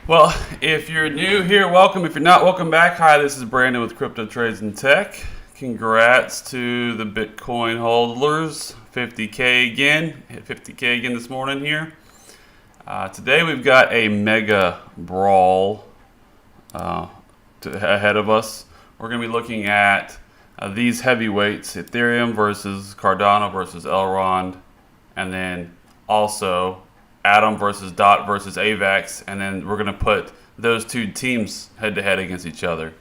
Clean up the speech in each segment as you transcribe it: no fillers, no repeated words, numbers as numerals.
Well, if you're new here, welcome. If you're not, welcome back. Hi, this is Brandon with Crypto Trades and Tech. Congrats to the Bitcoin holders. 50K again. Hit 50K again this morning here. Today we've got a mega brawl ahead of us. We're going to be looking at these heavyweights, Ethereum versus Cardano versus Elrond, and then also Atom versus Dot versus AVAX, and then we're going to put those two teams head-to-head against each other.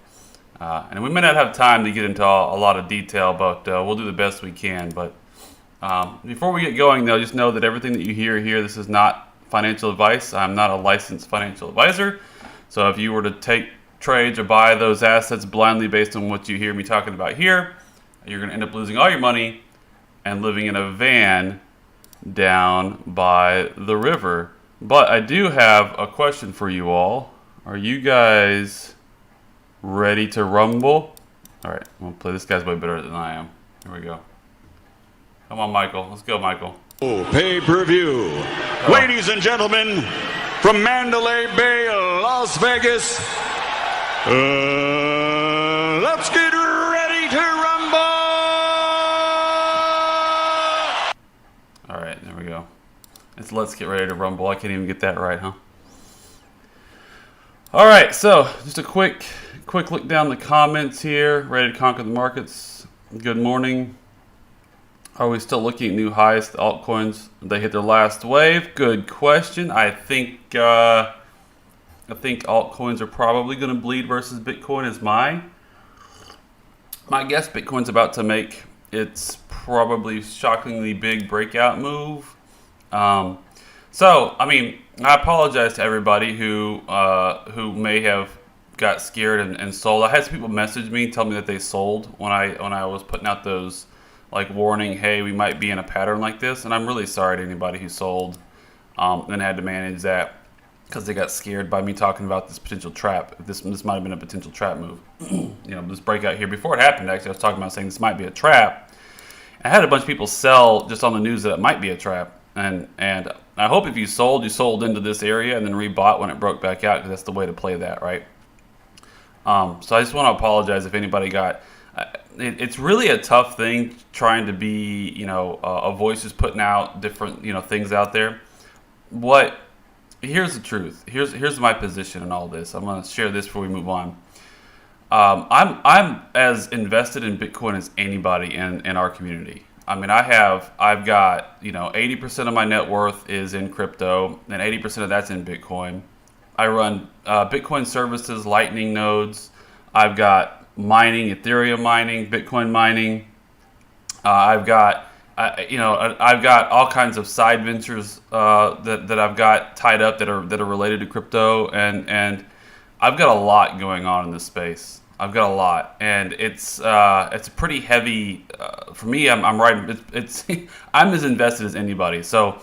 And we may not have time to get into a lot of detail, but we'll do the best we can. But before we get going, though, just know that everything that you hear here, this is not financial advice. I'm not a licensed financial advisor. So if you were to take trades or buy those assets blindly based on what you hear me talking about here, you're going to end up losing all your money and living in a van down by the river. But I do have a question for you all. Are you guys ready to rumble? All right, I'm gonna play. This guy's way better than I am. Here we go. Come on, Michael. Let's go, Michael. Pay-per-view. Ladies and gentlemen, from Mandalay Bay, Las Vegas, let's get ready to rumble. All right, there we go. Let's get ready to rumble. I can't even get that right, huh? All right, so just a quick look down the comments here. Ready to conquer the markets. Good morning. Are we still looking at new highs? The altcoins, they hit their last wave. Good question. I think altcoins are probably going to bleed versus Bitcoin. Is my guess. Bitcoin's about to make its probably shockingly big breakout move. So, I mean, I apologize to everybody who may have got scared and sold. I had some people message me, tell me that they sold when I was putting out those like warning, hey, we might be in a pattern like this. And I'm really sorry to anybody who sold and had to manage that because they got scared by me talking about this potential trap. This might have been a potential trap move. This breakout here before it happened. Actually, I was talking about saying this might be a trap. I had a bunch of people sell just on the news that it might be a trap, and I hope if you sold into this area and then rebought when it broke back out, because that's the way to play that, right? So I just want to apologize if anybody got. It's really a tough thing trying to be, a voice is putting out different, things out there. Here's the truth. Here's my position in all this. I'm going to share this before we move on. I'm as invested in Bitcoin as anybody in our community. I mean, I've got 80% of my net worth is in crypto, and 80% of that's in Bitcoin. I run Bitcoin services, Lightning nodes. I've got mining, Ethereum mining, Bitcoin mining. I've got all kinds of side ventures that I've got tied up that are related to crypto, and I've got a lot going on in this space. I've got a lot, and it's pretty heavy for me. I'm right. I'm as invested as anybody. So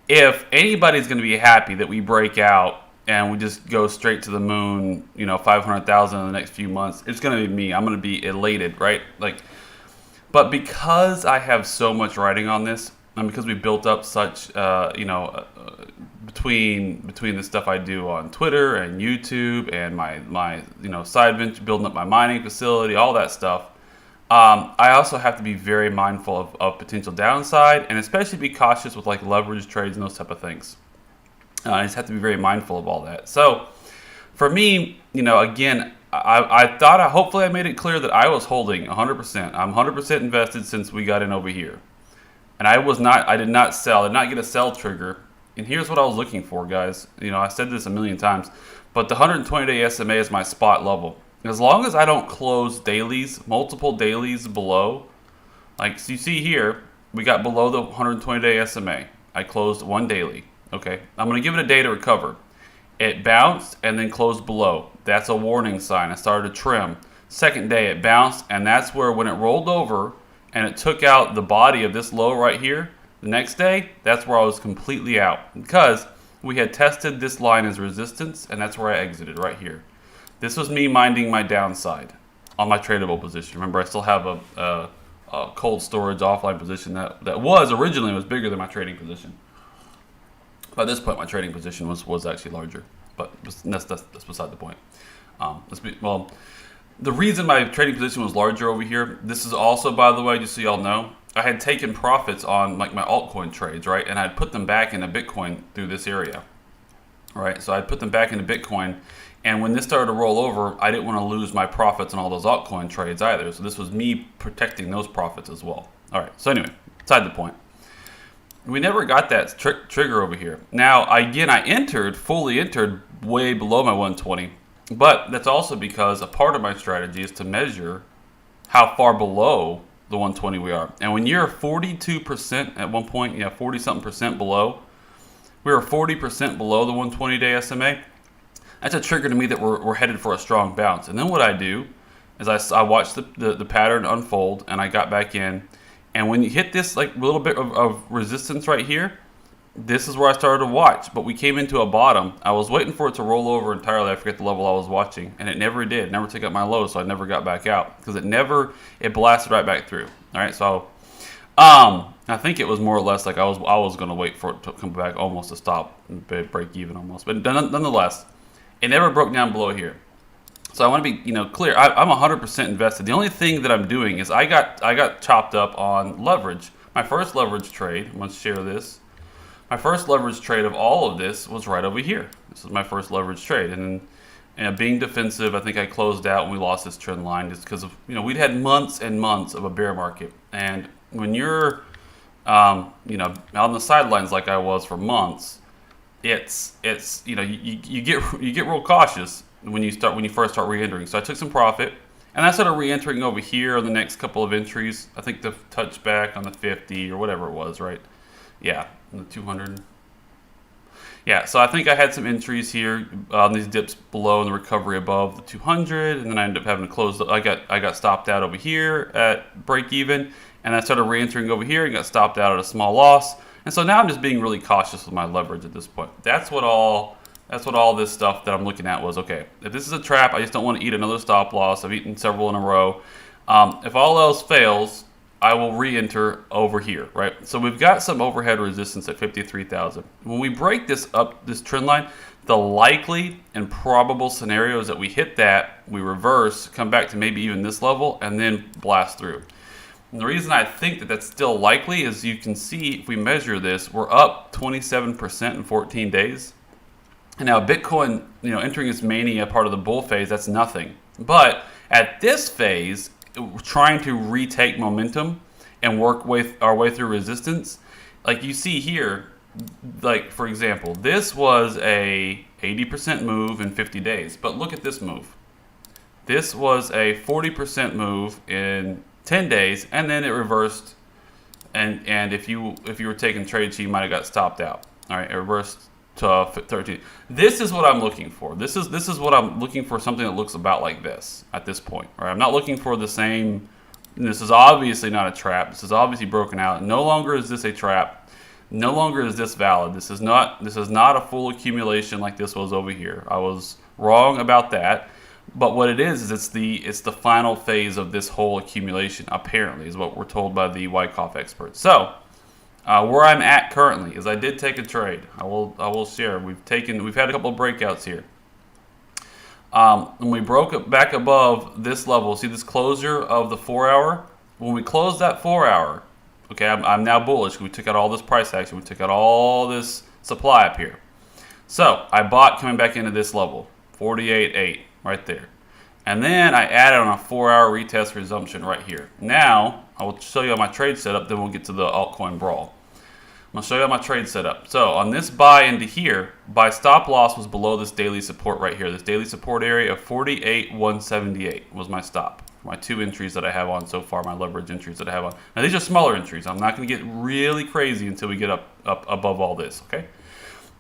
if anybody's going to be happy that we break out and we just go straight to the moon, 500,000 in the next few months, it's going to be me. I'm going to be elated, right? But because I have so much writing on this, and because we built up such, between the stuff I do on Twitter and YouTube and my side venture, building up my mining facility, all that stuff, I also have to be very mindful of potential downside, and especially be cautious with like leverage trades and those type of things. I just have to be very mindful of all that. So for me, again, I thought hopefully I made it clear that I was holding 100%. I'm 100% invested since we got in over here. And I did not sell. I did not get a sell trigger. And here's what I was looking for, guys. I said this a million times, but the 120-day SMA is my spot level. As long as I don't close dailies, multiple dailies below, like so you see here, we got below the 120-day SMA. I closed one daily. Okay, I'm going to give it a day to recover. It bounced and then closed below. That's a warning sign. I started to trim. Second day, it bounced, and that's where when it rolled over and it took out the body of this low right here, the next day, that's where I was completely out because we had tested this line as resistance, and that's where I exited right here. This was me minding my downside on my tradable position. Remember, I still have a cold storage offline position that was originally bigger than my trading position. By this point, my trading position was actually larger. but that's beside the point. The reason my trading position was larger over here, this is also, by the way, just so y'all know, I had taken profits on like my altcoin trades, right? And I'd put them back into Bitcoin through this area, right? So I'd put them back into Bitcoin. And when this started to roll over, I didn't want to lose my profits on all those altcoin trades either. So this was me protecting those profits as well. All right, so anyway, beside the point. We never got that trigger over here. Now, again, I fully entered way below my 120. But that's also because a part of my strategy is to measure how far below the 120 we are. And when you're 42% at one point, 40-something percent below, we were 40% below the 120-day SMA. That's a trigger to me that we're headed for a strong bounce. And then what I do is I watch the pattern unfold, and I got back in. And when you hit this like little bit of resistance right here, this is where I started to watch. But we came into a bottom. I was waiting for it to roll over entirely. I forget the level I was watching, and it never did. It never took up my low, so I never got back out because it blasted right back through. All right, so I think it was more or less like I was going to wait for it to come back almost to stop, break even almost. But nonetheless, it never broke down below here. So I want to be clear. I'm 100% invested. The only thing that I'm doing is I got chopped up on leverage. My first leverage trade. I'm going to share this. My first leverage trade of all of this was right over here. This is my first leverage trade, and being defensive, I think I closed out when we lost this trend line just because of we'd had months and months of a bear market, and when you're on the sidelines like I was for months, it's you get real cautious when you first start re-entering. So I took some profit, and I started re-entering over here on the next couple of entries. I think the touchback on the 50 or whatever it was, right? Yeah, the 200. Yeah, so I think I had some entries here on these dips below and the recovery above the 200, and then I ended up having to close. I got stopped out over here at break even, and I started re-entering over here and got stopped out at a small loss. And so now I'm just being really cautious with my leverage at this point. That's what all this stuff that I'm looking at was. Okay, if this is a trap, I just don't want to eat another stop loss. I've eaten several in a row. If all else fails, I will re-enter over here, right? So we've got some overhead resistance at 53,000. When we break this trend line, the likely and probable scenario is that we hit that, we reverse, come back to maybe even this level, and then blast through. And the reason I think that that's still likely is you can see if we measure this, we're up 27% in 14 days. And now Bitcoin, entering its mania part of the bull phase, that's nothing. But at this phase, trying to retake momentum and work our way through resistance, like you see here, like for example, this was a 80% move in 50 days. But look at this move. This was a 40% move in 10 days, and then it reversed. And if you were taking trades, you might have got stopped out. All right, it reversed to 13. This is what I'm looking for. This is what I'm looking for, something that looks about like this at this point. Right? I'm not looking for the same. This is obviously not a trap. This is obviously broken out. No longer is this a trap. No longer is this valid. This is not a full accumulation like this was over here. I was wrong about that. But what it is it's the final phase of this whole accumulation, apparently, is what we're told by the Wyckoff experts. So where I'm at currently is I did take a trade. I will share. We've had a couple of breakouts here. When we broke back above this level, see this closure of the 4 hour? When we closed that 4 hour, okay, I'm now bullish. We took out all this price action. We took out all this supply up here. So I bought coming back into this level, 48.8 right there. And then I added on a 4 hour retest resumption right here. Now, I will show you my trade setup, then we'll get to the altcoin Brawl. I'm going to show you my trade setup. So on this buy into here, buy stop loss was below this daily support right here. This daily support area of 48,178 was my stop. My two entries that I have on so far, my leverage entries that I have on. Now these are smaller entries. I'm not going to get really crazy until we get up above all this, okay?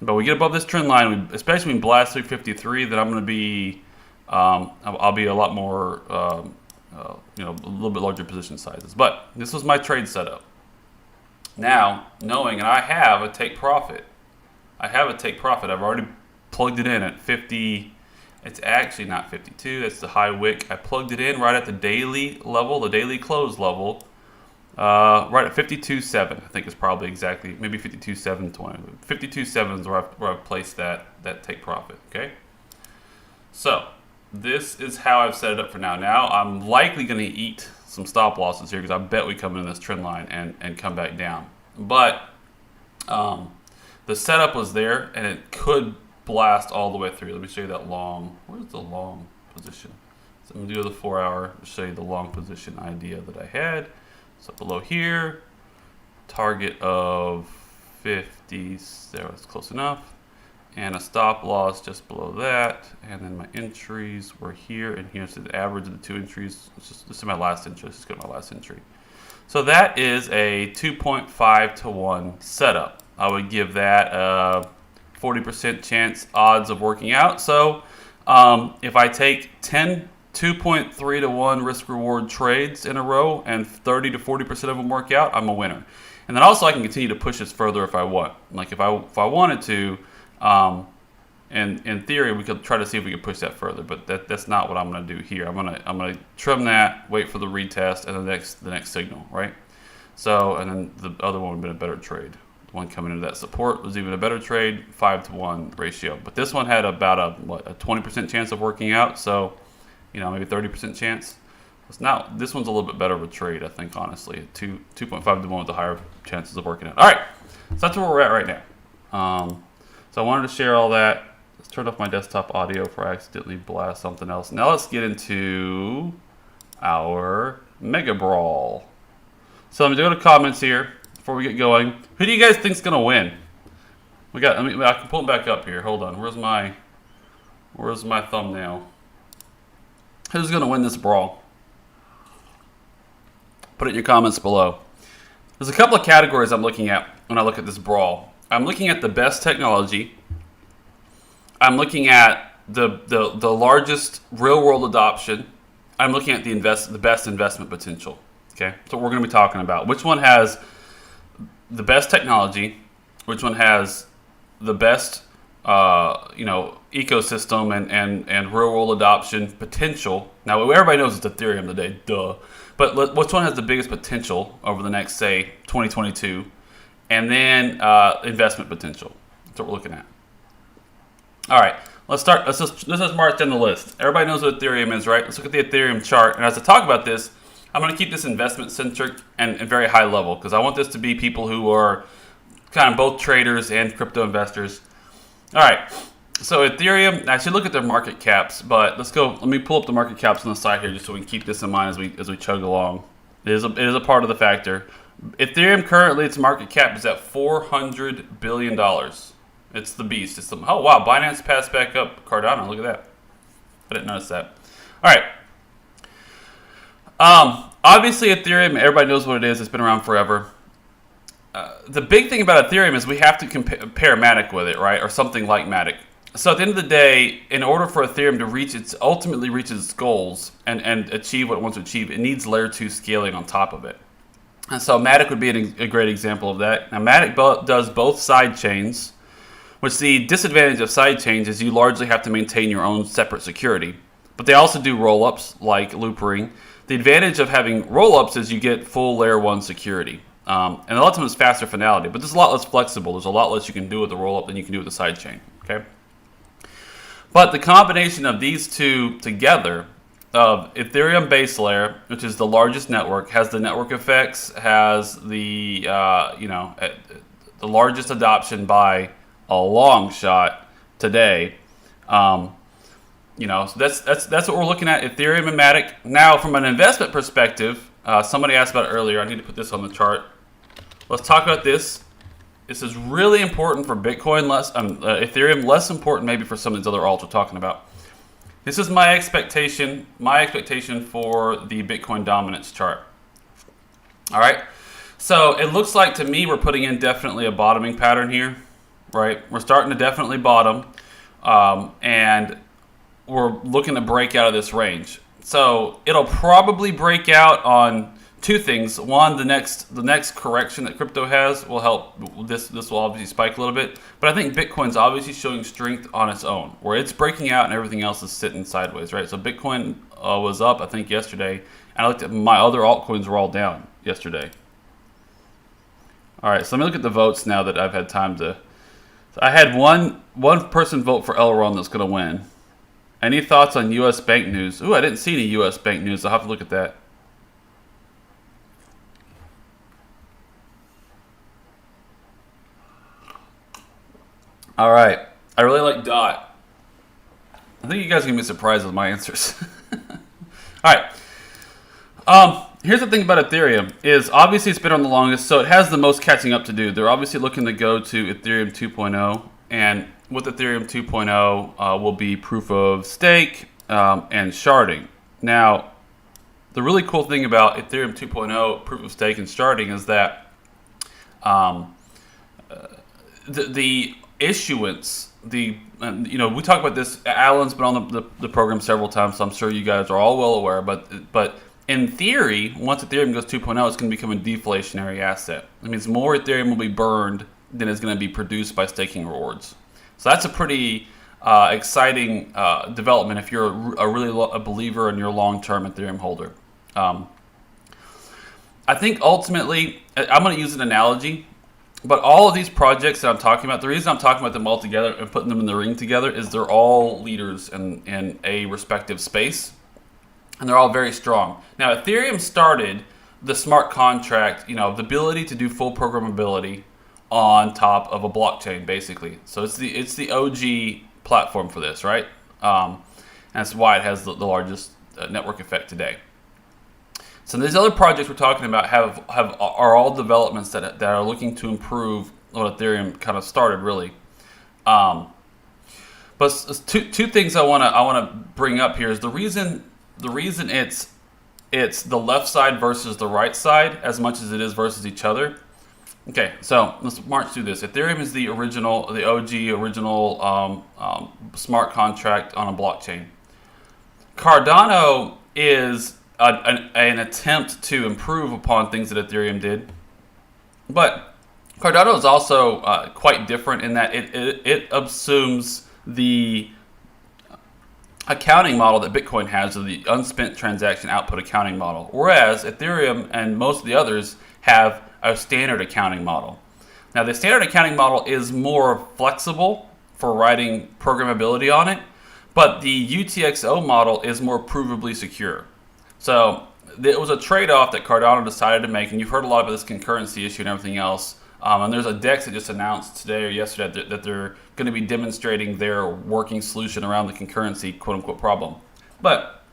But we get above this trend line, especially when we blast through 53, then I'm going to be, I'll be a lot more, a little bit larger position sizes. But this was my trade setup. Now, knowing, and I have a take profit. I've already plugged it in at 50. It's actually not 52. That's the high wick. I plugged it in right at the daily level, the daily close level Right at 52.7, I think is probably exactly, maybe 52.720. 52.7 is where I've placed that take profit, okay? So this is how I've set it up for now. Now I'm likely going to eat some stop losses here because I bet we come in this trend line and come back down. But the setup was there, and it could blast all the way through. Let me show you that long. Where's the long position? So I'm going to do the 4 hour to show you the long position idea that I had. So below here, target of 50, there was close enough, and a stop loss just below that, and then my entries were here and here. So the average of the two entries, this is my last entry. Let's go to my last entry. So that is a 2.5 to 1 setup. I would give that a 40% chance odds of working out. So if I take 10 2.3 to 1 risk reward trades in a row and 30 to 40% of them work out, I'm a winner. And then also I can continue to push this further if I want. Like if I wanted to, in theory, we could try to see if we could push that further, but that's not what I'm going to do here. I'm gonna trim that, wait for the retest, and the next signal, right? So, and then the other one would have been a better trade. The one coming into that support was even a better trade, 5 to 1 ratio. But this one had about a 20% chance of working out. So, you know, maybe 30% chance. It's not. This one's a little bit better of a trade, I think, honestly. 2.5 to 1 with the higher chances of working out. All right, so that's where we're at right now. So I wanted to share all that. Let's turn off my desktop audio before I accidentally blast something else. Now let's get into our Mega Brawl. So let me go to comments here before we get going. Who do you guys think's gonna win? We got. I can pull them back up here. Hold on. Where's my thumbnail? Who's going to win this brawl? Put it in your comments below. There's a couple of categories I'm looking at when I look at this brawl. I'm looking at the best technology. I'm looking at the largest real-world adoption. I'm looking at the best investment potential. Okay, so we're going to be talking about which one has the best technology, which one has the best ecosystem and real world adoption potential. Now everybody knows it's Ethereum today, duh. But which one has the biggest potential over the next, say, 2022, and then investment potential. That's what we're looking at. All right, let's start. Let's just march down the list. Everybody knows what Ethereum is, right? Let's look at the Ethereum chart. And as I talk about this, I'm going to keep this investment centric and very high level because I want this to be people who are kind of both traders and crypto investors. All right, so Ethereum, I should look at their market caps, but let's go. Let me pull up the market caps on the side here just so we can keep this in mind as we chug along. It is a part of the factor. Ethereum currently, its market cap is at $400 billion. It's the beast. Oh wow, Binance passed back up Cardano. Look at that. I didn't notice that. All right. Obviously Ethereum, everybody knows what it is. It's been around forever. The big thing about Ethereum is we have to compare Matic with it, right? Or something like Matic. So at the end of the day, in order for Ethereum to ultimately reach its goals and achieve what it wants to achieve, it needs layer 2 scaling on top of it. And so Matic would be a great example of that. Now Matic does both side chains, which the disadvantage of side chains is you largely have to maintain your own separate security. But they also do roll-ups like Loopring. The advantage of having roll-ups is you get full layer 1 security. And a lot of times it's faster finality, but this is a lot less flexible. There's a lot less you can do with the roll-up than you can do with the sidechain, okay? But the combination of these two together, of Ethereum base layer, which is the largest network, has the network effects, has the the largest adoption by a long shot today. So that's what we're looking at, Ethereum and Matic. Now, from an investment perspective, somebody asked about it earlier. I need to put this on the chart. Let's talk about this. This is really important for Bitcoin, Ethereum, less important maybe for some of these other alts we're talking about. This is my expectation for the Bitcoin dominance chart. All right. So it looks like to me we're putting in definitely a bottoming pattern here, right? We're starting to definitely bottom, and we're looking to break out of this range. So it'll probably break out on two things. One, the next correction that crypto has will help. This will obviously spike a little bit, but I think Bitcoin's obviously showing strength on its own, where it's breaking out and everything else is sitting sideways, right? So Bitcoin was up, I think, yesterday, and I looked at my other altcoins were all down yesterday. All right, so let me look at the votes now that I've had time to. So I had one person vote for Elrond that's going to win. Any thoughts on U.S. bank news? Ooh, I didn't see any U.S. bank news. I'll have to look at that. All right. I really like DOT. I think you guys are going to be surprised with my answers. All right. Here's the thing about Ethereum is obviously it's been on the longest, so it has the most catching up to do. They're obviously looking to go to Ethereum 2.0, and with Ethereum 2.0 will be proof of stake and sharding. Now, the really cool thing about Ethereum 2.0 proof of stake and sharding is that the issuance, we talk about this. Alan's been on the program several times, so I'm sure you guys are all well aware. But in theory, once Ethereum goes 2.0, it's going to become a deflationary asset. That means more Ethereum will be burned than is going to be produced by staking rewards. So that's a pretty exciting development if you're a believer and you're a long-term Ethereum holder. I think ultimately, I'm going to use an analogy. But all of these projects that I'm talking about, the reason I'm talking about them all together and putting them in the ring together is they're all leaders in a respective space, and they're all very strong. Now, Ethereum started the smart contract, the ability to do full programmability on top of a blockchain, basically. So it's the OG platform for this, right? And that's why it has the largest network effect today. So these other projects we're talking about are all developments that are looking to improve what Ethereum kind of started, really. But two things I want to bring up here is the reason it's the left side versus the right side as much as it is versus each other. Okay, so let's march through this. Ethereum is the OG original smart contract on a blockchain. Cardano is an attempt to improve upon things that Ethereum did. But Cardano is also quite different in that it assumes the accounting model that Bitcoin has, or the unspent transaction output accounting model, whereas Ethereum and most of the others have a standard accounting model. Now, the standard accounting model is more flexible for writing programmability on it, but the UTXO model is more provably secure. So it was a trade-off that Cardano decided to make, and you've heard a lot about this concurrency issue and everything else. And there's a DEX that just announced today or yesterday that they're going to be demonstrating their working solution around the concurrency quote-unquote problem. But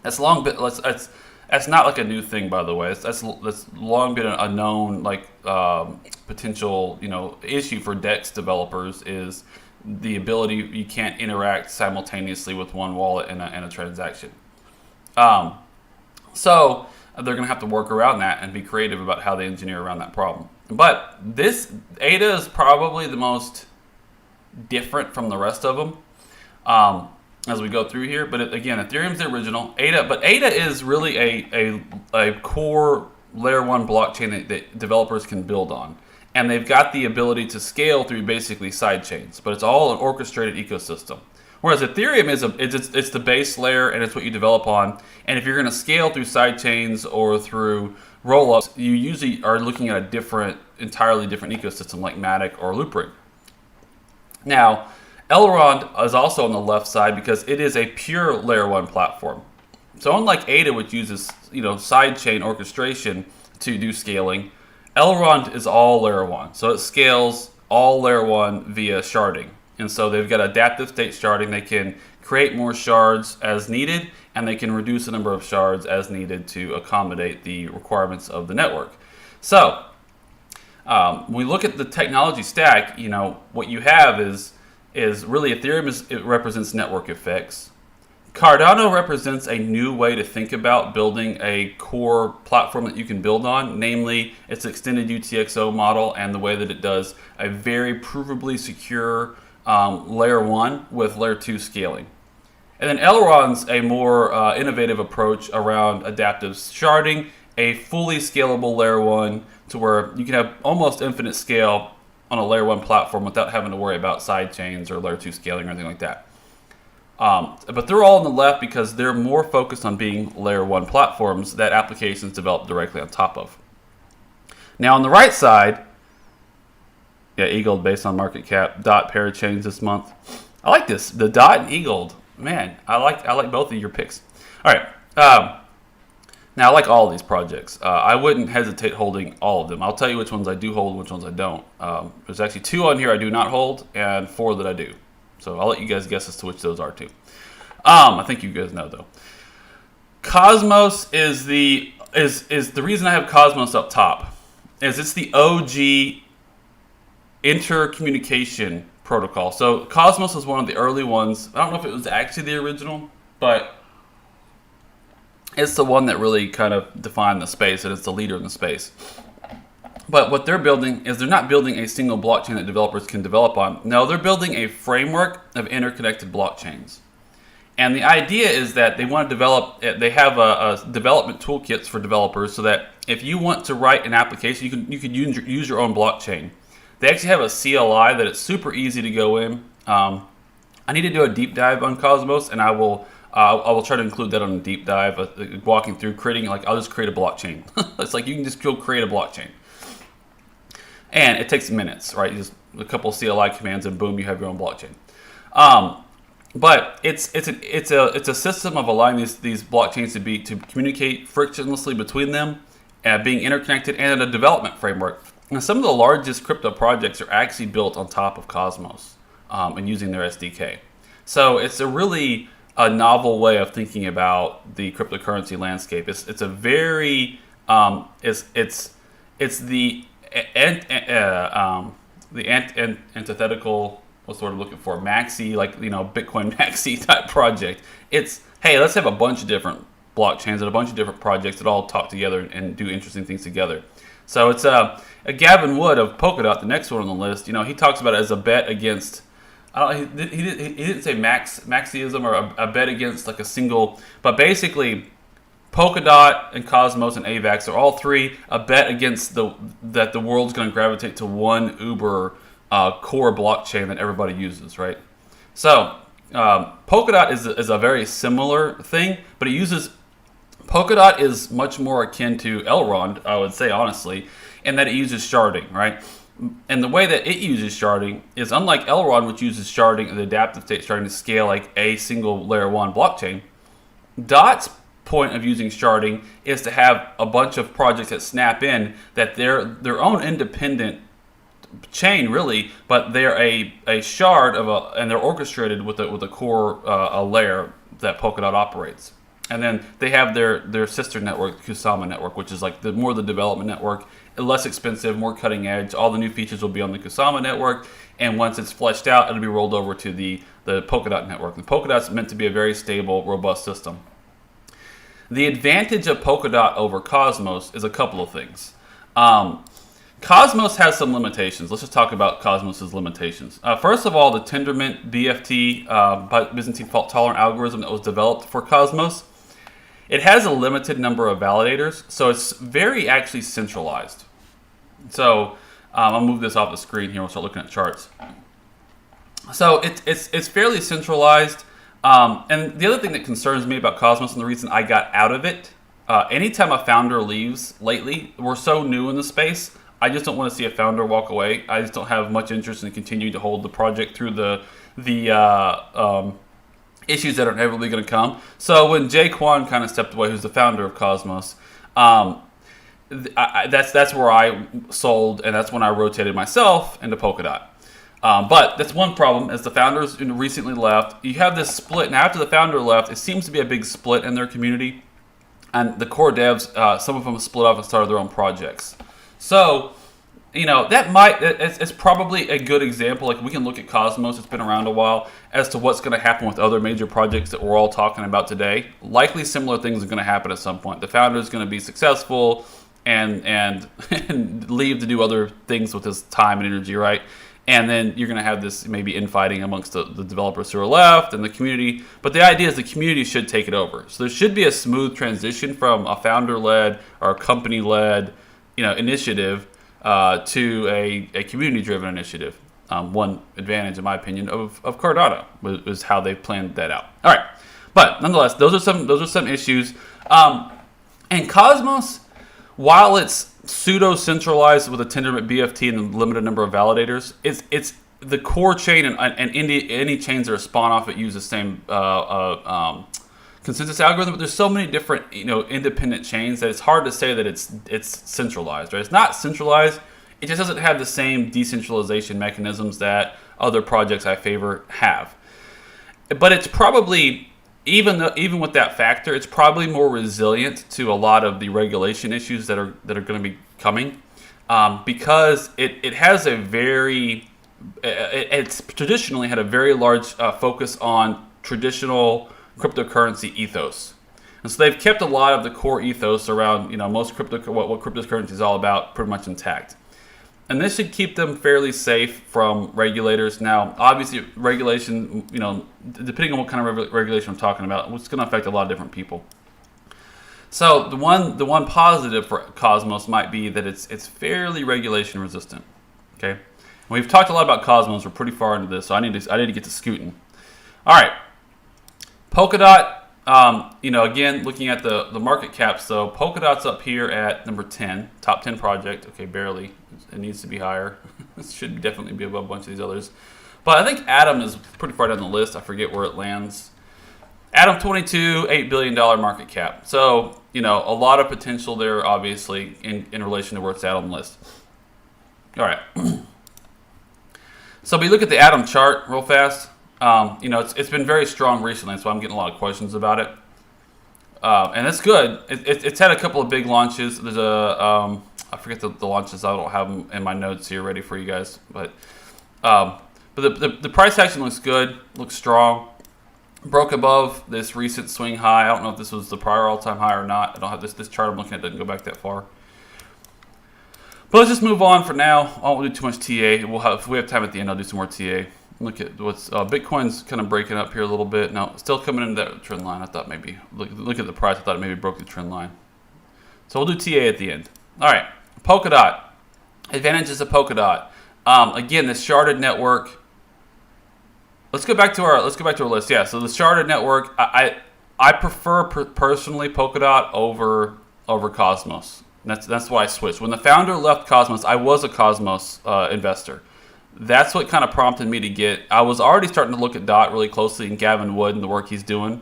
that's long been that's not like a new thing, by the way. That's long been a known potential issue for DEX developers is the ability you can't interact simultaneously with one wallet in a transaction. So they're going to have to work around that and be creative about how they engineer around that problem. But this ADA is probably the most different from the rest of them as we go through here. But again, Ethereum's the original. ADA is really a core layer 1 blockchain that developers can build on. And they've got the ability to scale through basically side chains. But it's all an orchestrated ecosystem. Whereas Ethereum it's the base layer and it's what you develop on. And if you're going to scale through sidechains or through rollups, you usually are looking at a entirely different ecosystem like Matic or Loopring. Now, Elrond is also on the left side because it is a pure layer 1 platform. So unlike ADA, which uses sidechain orchestration to do scaling, Elrond is all layer 1. So it scales all layer 1 via sharding. And so they've got adaptive state sharding. They can create more shards as needed, and they can reduce the number of shards as needed to accommodate the requirements of the network. So when we look at the technology stack, what you have is really Ethereum it represents network effects. Cardano represents a new way to think about building a core platform that you can build on, namely its extended UTXO model and the way that it does a very provably secure layer 1 with layer 2 scaling. And then Elrond's a more innovative approach around adaptive sharding, a fully scalable layer 1 to where you can have almost infinite scale on a layer 1 platform without having to worry about side chains or layer 2 scaling or anything like that. But they're all on the left because they're more focused on being layer 1 platforms that applications develop directly on top of. Now on the right side, Yeah, EGLD based on market cap. DOT parachains this month. I like this. The DOT and EGLD. Man, I like both of your picks. All right. Now, I like all of these projects. I wouldn't hesitate holding all of them. I'll tell you which ones I do hold and which ones I don't. There's actually 2 on here I do not hold and 4 that I do. So I'll let you guys guess as to which those are too. I think you guys know though. Cosmos is the reason I have Cosmos up top. Is it's the OG intercommunication protocol. So Cosmos was one of the early ones. I don't know if it was actually the original, but it's the one that really kind of defined the space, and it's the leader in the space. But what they're building is they're not building a single blockchain that developers can develop on. No, they're building a framework of interconnected blockchains. And the idea is that they want to develop, they have a development toolkits for developers so that if you want to write an application, you could use your own blockchain. They actually have a CLI that it's super easy to go in. I need to do a deep dive on Cosmos, and I will try to include that on a deep dive, walking through creating, like, I'll just create a blockchain. It's like you can just go create a blockchain. And it takes minutes, right? Just a couple CLI commands and boom, you have your own blockchain. But it's a system of allowing these blockchains to communicate frictionlessly between them, being interconnected, and a development framework. And some of the largest crypto projects are actually built on top of Cosmos and using their SDK. So it's a really novel way of thinking about the cryptocurrency landscape. It's a very it's the antithetical, what's the word I'm looking for, maxi, like, Bitcoin maxi type project. It's, hey, let's have a bunch of different blockchains and a bunch of different projects that all talk together and do interesting things together. So it's a Gavin Wood of Polkadot, the next one on the list. He talks about it as a bet against, he didn't say maxiism or a bet against like a single, but basically Polkadot and Cosmos and AVAX are all three a bet against that the world's going to gravitate to one uber core blockchain that everybody uses, right? So Polkadot is a very similar thing, but Polkadot is much more akin to Elrond, I would say, honestly, in that it uses sharding, right? And the way that it uses sharding is unlike Elrond, which uses sharding and the adaptive state sharding to scale like a single layer 1 blockchain. Dot's point of using sharding is to have a bunch of projects that snap in that they're their own independent chain, really, but they're a shard of and they're orchestrated with a core a layer that Polkadot operates. And then they have their sister network, the Kusama network, which is like the development network, less expensive, more cutting edge. All the new features will be on the Kusama network, and once it's fleshed out, it'll be rolled over to the Polkadot network. And Polkadot's meant to be a very stable, robust system. The advantage of Polkadot over Cosmos is a couple of things. Cosmos has some limitations. Let's just talk about Cosmos's limitations. First of all, the Tendermint BFT, Byzantine fault tolerant algorithm that was developed for Cosmos, it has a limited number of validators, so it's very actually centralized. So I'll move this off the screen here. We'll start looking at charts. So it's fairly centralized. And the other thing that concerns me about Cosmos, and the reason I got out of it, anytime a founder leaves lately, we're so new in the space, I just don't want to see a founder walk away. I just don't have much interest in continuing to hold the project through the issues that are inevitably going to come. So when Jay Kwan kind of stepped away, who's the founder of Cosmos, that's where I sold, and that's when I rotated myself into Polkadot. But that's one problem, as the founders recently left. You have this split. Now, after the founder left, it seems to be a big split in their community. And the core devs, some of them split off and started their own projects. So, it's probably a good example. Like, we can look at Cosmos, it's been around a while, as to what's going to happen with other major projects that we're all talking about today. Likely similar things are going to happen at some point. The founder is going to be successful and leave to do other things with his time and energy, right? And then you're going to have this maybe infighting amongst the developers who are left and the community. But the idea is the community should take it over. So there should be a smooth transition from a founder-led or a company-led initiative to a community-driven initiative. One advantage, in my opinion, of Cardano was how they planned that out. All right, but nonetheless, those are some issues. And Cosmos, while it's pseudo-centralized with a Tendermint BFT and a limited number of validators, it's the core chain and any chains that are spawned off it use the same consensus algorithm. But there's so many different independent chains that it's hard to say that it's centralized. Right? It's not centralized. It just doesn't have the same decentralization mechanisms that other projects I favor have. But it's probably, even with that factor, it's probably more resilient to a lot of the regulation issues that are going to be coming, because it has it's traditionally had a very large focus on traditional cryptocurrency ethos. And so they've kept a lot of the core ethos around most what cryptocurrency is all about pretty much intact. And this should keep them fairly safe from regulators. Now, obviously, regulation, depending on what kind of regulation I'm talking about, it's going to affect a lot of different people. So the one positive for Cosmos might be that it's fairly regulation resistant. Okay, and we've talked a lot about Cosmos. We're pretty far into this, so I need to get to scooting. All right, Polkadot. Again, looking at the market caps, though, Polkadot's up here at number 10, top 10 project. Okay, barely. It needs to be higher. It should definitely be above a bunch of these others. But I think Atom is pretty far down the list. I forget where it lands. Atom 22, $8 billion market cap. So, a lot of potential there, obviously, in relation to where it's at on the list. All right. So we look at the Atom chart real fast. It's been very strong recently, so I'm getting a lot of questions about it. And it's good. It's had a couple of big launches. There's I forget the launches. I don't have them in my notes here ready for you guys. But the price action looks good, looks strong. Broke above this recent swing high. I don't know if this was the prior all-time high or not. I don't have this chart I'm looking at doesn't go back that far. But let's just move on for now. I won't do too much TA. If we have time at the end, I'll do some more TA. Look at what's Bitcoin's kind of breaking up here a little bit. No, still coming into that trend line. I thought maybe look at the price. I thought it maybe broke the trend line. So we'll do TA at the end. All right, Polkadot. Advantages of Polkadot. Again, this sharded network. Let's go back to our list. Yeah, so the sharded network. I prefer personally Polkadot over Cosmos. That's why I switched. When the founder left Cosmos, I was a Cosmos investor. That's what kind of prompted me to get. I was already starting to look at Dot really closely and Gavin Wood and the work he's doing,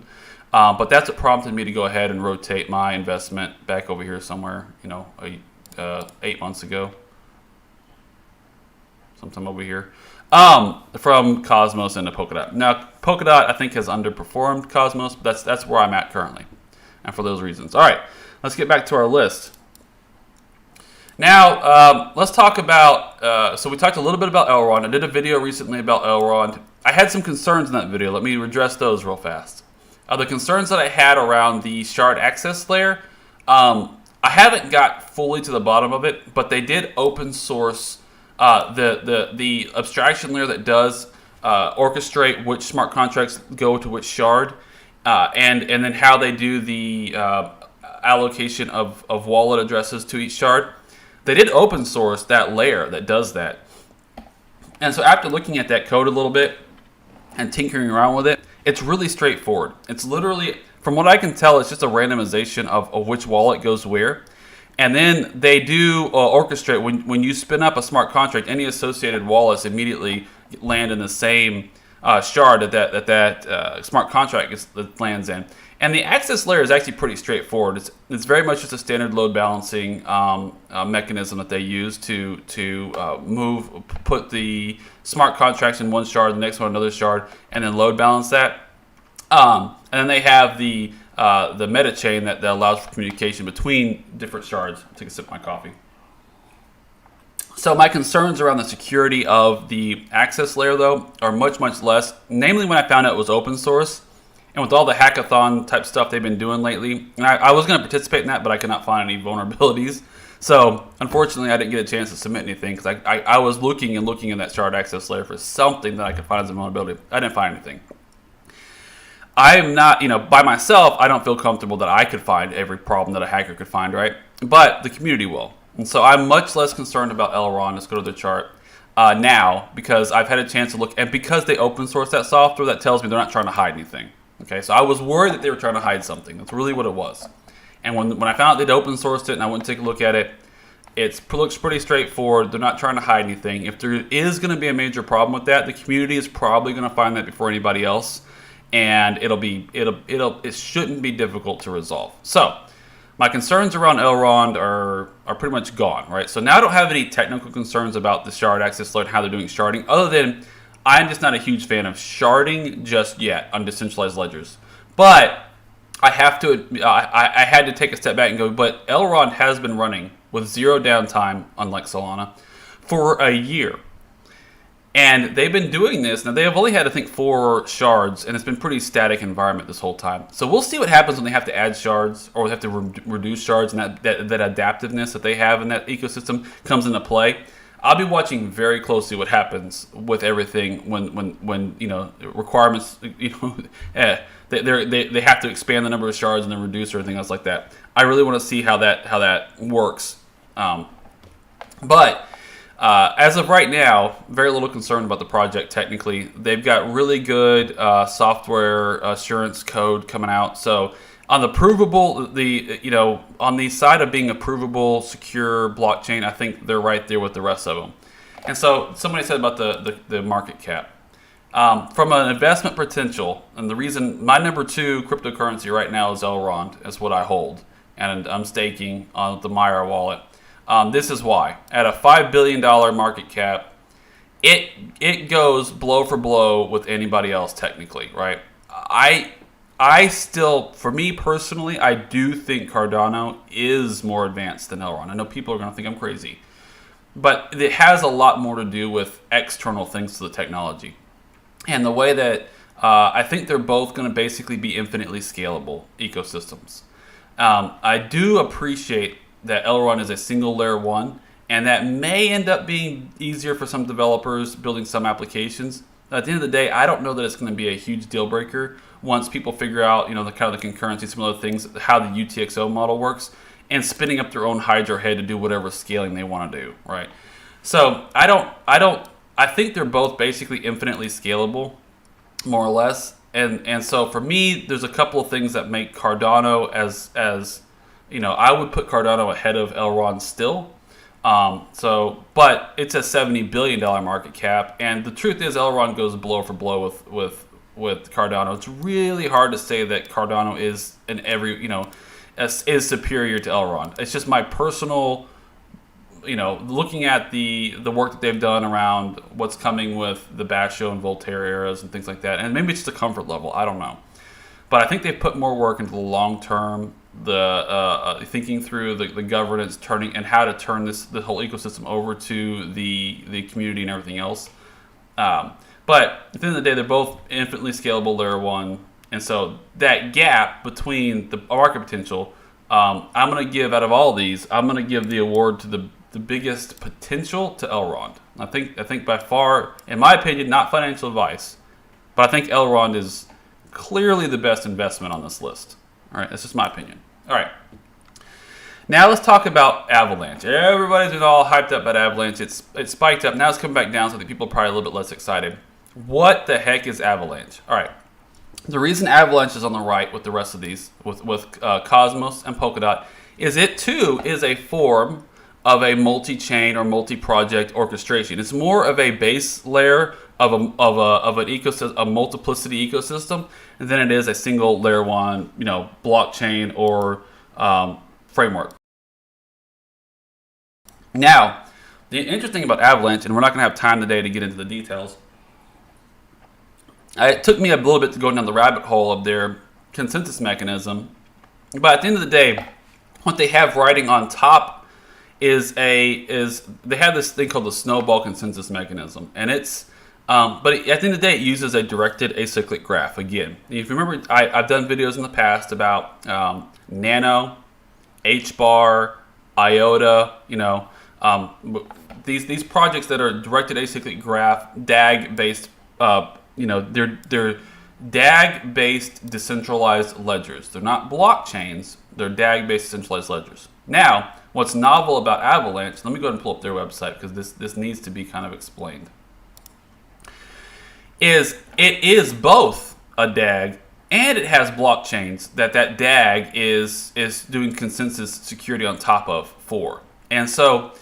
but that's what prompted me to go ahead and rotate my investment back over here somewhere. 8 months ago, sometime over here, from Cosmos into Polkadot. Now, Polkadot I think has underperformed Cosmos, but that's where I'm at currently, and for those reasons. All right, let's get back to our list. Now, let's talk about, so we talked a little bit about Elrond. I did a video recently about Elrond. I had some concerns in that video. Let me address those real fast. The concerns that I had around the shard access layer, I haven't got fully to the bottom of it, but they did open source the abstraction layer that does orchestrate which smart contracts go to which shard, and then how they do the allocation of wallet addresses to each shard. They did open source that layer that does that. And so after looking at that code a little bit and tinkering around with it, it's really straightforward. It's literally, from what I can tell, it's just a randomization of which wallet goes where. And then they do orchestrate, when you spin up a smart contract, any associated wallets immediately land in the same shard that smart contract lands in. And the access layer is actually pretty straightforward. It's very much just a standard load balancing mechanism that they use to put the smart contracts in one shard, the next one another shard, and then load balance that. And then they have the meta chain that allows for communication between different shards. I'll take a sip of my coffee. So my concerns around the security of the access layer, though, are much, much less. Namely, when I found out it was open source. And with all the hackathon type stuff they've been doing lately, and I was going to participate in that, but I could not find any vulnerabilities. So unfortunately, I didn't get a chance to submit anything because I was looking in that shard access layer for something that I could find as a vulnerability. I didn't find anything. I am not, by myself, I don't feel comfortable that I could find every problem that a hacker could find, right? But the community will. And so I'm much less concerned about Elrond. Let's go to the chart now because I've had a chance to look, and because they open source that software, that tells me they're not trying to hide anything. Okay, so I was worried that they were trying to hide something. That's really what it was. And when I found out they'd open sourced it and I went to take a look at it, it looks pretty straightforward. They're not trying to hide anything. If there is going to be a major problem with that, the community is probably going to find that before anybody else, and it shouldn't be difficult to resolve. So my concerns around Elrond are pretty much gone, right? So now I don't have any technical concerns about the shard access layer and how they're doing sharding, other than I'm just not a huge fan of sharding just yet on decentralized ledgers. But I have to, I had to take a step back and go, but Elrond has been running with zero downtime, unlike Solana, for a year. And they've been doing this. Now, they have only had, I think, 4 shards, and it's been pretty static environment this whole time. So we'll see what happens when they have to add shards or they have to reduce shards, and that adaptiveness that they have in that ecosystem comes into play. I'll be watching very closely what happens with everything when you know, requirements, you know, they have to expand the number of shards and then reduce or anything else like that. I really want to see how that works. But as of right now, very little concern about the project technically. They've got really good software assurance code coming out. So on the provable, on the side of being a provable, secure blockchain, I think they're right there with the rest of them. And so somebody said about the market cap. From an investment potential, and the reason my number 2 cryptocurrency right now is Elrond, is what I hold, and I'm staking on the Myra wallet. This is why. At a $5 billion market cap, it goes blow for blow with anybody else technically, right? I still, for me personally, I do think Cardano is more advanced than Elrond. I know people are going to think I'm crazy, but it has a lot more to do with external things to the technology. And the way that I think they're both going to basically be infinitely scalable ecosystems. I do appreciate that Elrond is a single layer 1, and that may end up being easier for some developers building some applications. At the end of the day, I don't know that it's going to be a huge deal breaker once people figure out, you know, the kind of the concurrency, some other things, how the UTXO model works, and spinning up their own Hydra head to do whatever scaling they want to do, right? So I think they're both basically infinitely scalable, more or less. And so for me, there's a couple of things that make Cardano as you know, I would put Cardano ahead of Elrond still. But it's a $70 billion market cap, and the truth is Elrond goes blow for blow with Cardano. It's really hard to say that Cardano is is superior to Elrond. It's just my personal, you know, looking at the work that they've done around what's coming with the Basho and Voltaire eras and things like that, and maybe it's just a comfort level. I don't know, but I think they've put more work into the long term. The thinking through the governance, turning and how to turn the whole ecosystem over to the community and everything else. But at the end of the day, they're both infinitely scalable layer 1, and so that gap between the market potential, I'm going to give out of all these, I'm going to give the award to the biggest potential to Elrond. I think by far, in my opinion, not financial advice, but I think Elrond is clearly the best investment on this list. All right, that's just my opinion. All right. Now let's talk about Avalanche. Everybody's been all hyped up about Avalanche. It spiked up. Now it's coming back down, so I think people are probably a little bit less excited. What the heck is Avalanche? All right. The reason Avalanche is on the right with the rest of these, with Cosmos and Polkadot, is it too is a form of a multi-chain or multi-project orchestration. It's more of a base layer of an ecosystem, a multiplicity ecosystem, than it is a single layer 1, you know, blockchain or framework. Now, the interesting about Avalanche, and we're not going to have time today to get into the details. It took me a little bit to go down the rabbit hole of their consensus mechanism, but at the end of the day, what they have writing on top is they have this thing called the snowball consensus mechanism, and it's but at the end of the day, it uses a directed acyclic graph. Again, if you remember, I've done videos in the past about Nano, HBAR, Iota. You know, these projects that are directed acyclic graph, DAG based. They're DAG based decentralized ledgers. They're not blockchains. They're DAG based decentralized ledgers. Now, what's novel about Avalanche? Let me go ahead and pull up their website because this needs to be kind of explained. It is both a DAG And it has blockchains that DAG is doing consensus security on top of for. And so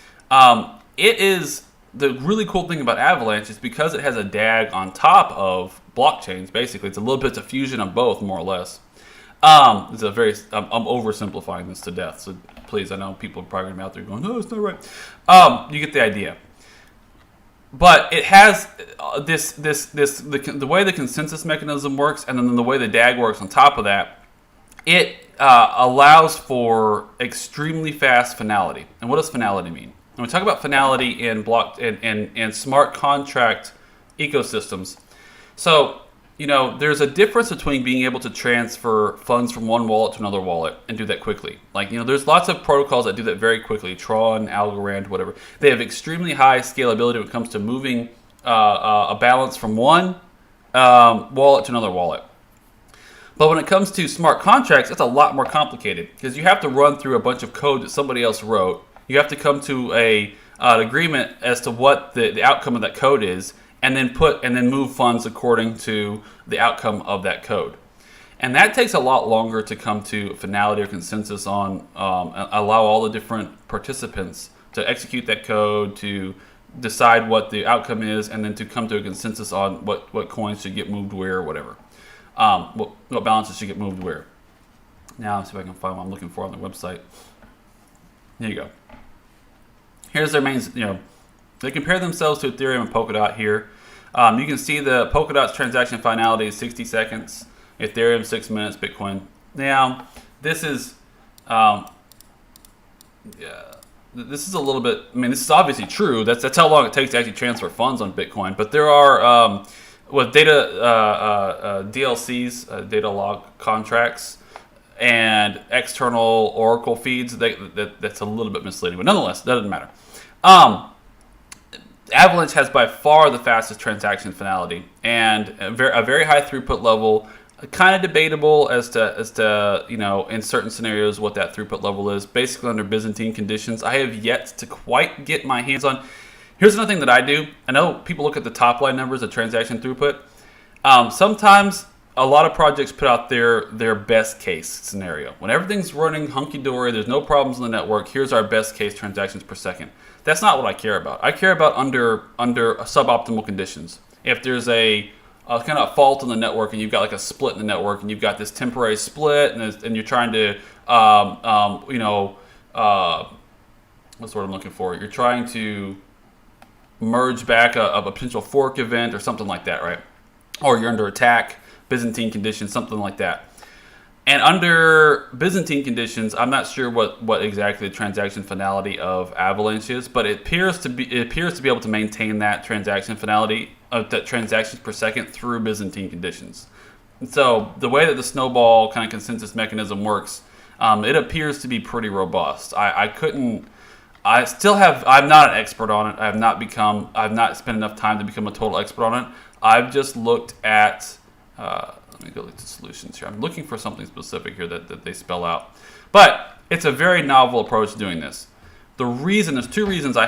it is the really cool thing about Avalanche is because it has a DAG on top of blockchains. Basically, it's a little bit of fusion of both, more or less. It's a very I'm oversimplifying this to death. So please, I know people are probably gonna be out there going, "No, it's not right." You get the idea. But it has the way the consensus mechanism works, and then the way the DAG works on top of that. It allows for extremely fast finality. And what does finality mean? When we talk about finality in smart contract ecosystems, so there's a difference between being able to transfer funds from one wallet to another wallet and do that quickly. Like, there's lots of protocols that do that very quickly. Tron, Algorand, whatever. They have extremely high scalability when it comes to moving a balance from one wallet to another wallet. But when it comes to smart contracts, it's a lot more complicated because you have to run through a bunch of code that somebody else wrote. You have to come to an agreement as to what the outcome of that code is, and then move funds according to the outcome of that code. And that takes a lot longer to come to finality or consensus on, allow all the different participants to execute that code, to decide what the outcome is, and then to come to a consensus on what coins should get moved where or whatever. What balances should get moved where. Now, let's see if I can find what I'm looking for on the website. Here you go. Here's their main, they compare themselves to Ethereum and Polkadot here. You can see the Polkadot's transaction finality is 60 seconds, Ethereum 6 minutes, Bitcoin. Now, this is this is a little bit. I mean, this is obviously true. That's how long it takes to actually transfer funds on Bitcoin. But there are with data DLCs, data log contracts, and external Oracle feeds. That's a little bit misleading, but nonetheless, that doesn't matter. Avalanche has by far the fastest transaction finality and a very high throughput level. Kind of debatable as to in certain scenarios what that throughput level is. Basically under Byzantine conditions, I have yet to quite get my hands on. Here's another thing that I do. I know people look at the top line numbers of transaction throughput. Sometimes a lot of projects put out their best case scenario. When everything's running hunky-dory, there's no problems in the network, here's our best case transactions per second. That's not what I care about. I care about under suboptimal conditions. If there's a kind of fault in the network and you've got like a split in the network and you've got this temporary split and you're trying to, what's the word I'm looking for? You're trying to merge back a potential fork event or something like that, right? Or you're under attack, Byzantine conditions, something like that. And under Byzantine conditions, I'm not sure what exactly the transaction finality of Avalanche is, but it appears to be able to maintain that transaction finality of that transactions per second through Byzantine conditions. And so the way that the snowball kind of consensus mechanism works, it appears to be pretty robust. I'm not an expert on it. I've not spent enough time to become a total expert on it. I've just looked at. Let me go look to solutions here. I'm looking for something specific here that they spell out. But it's a very novel approach to doing this. There's two reasons I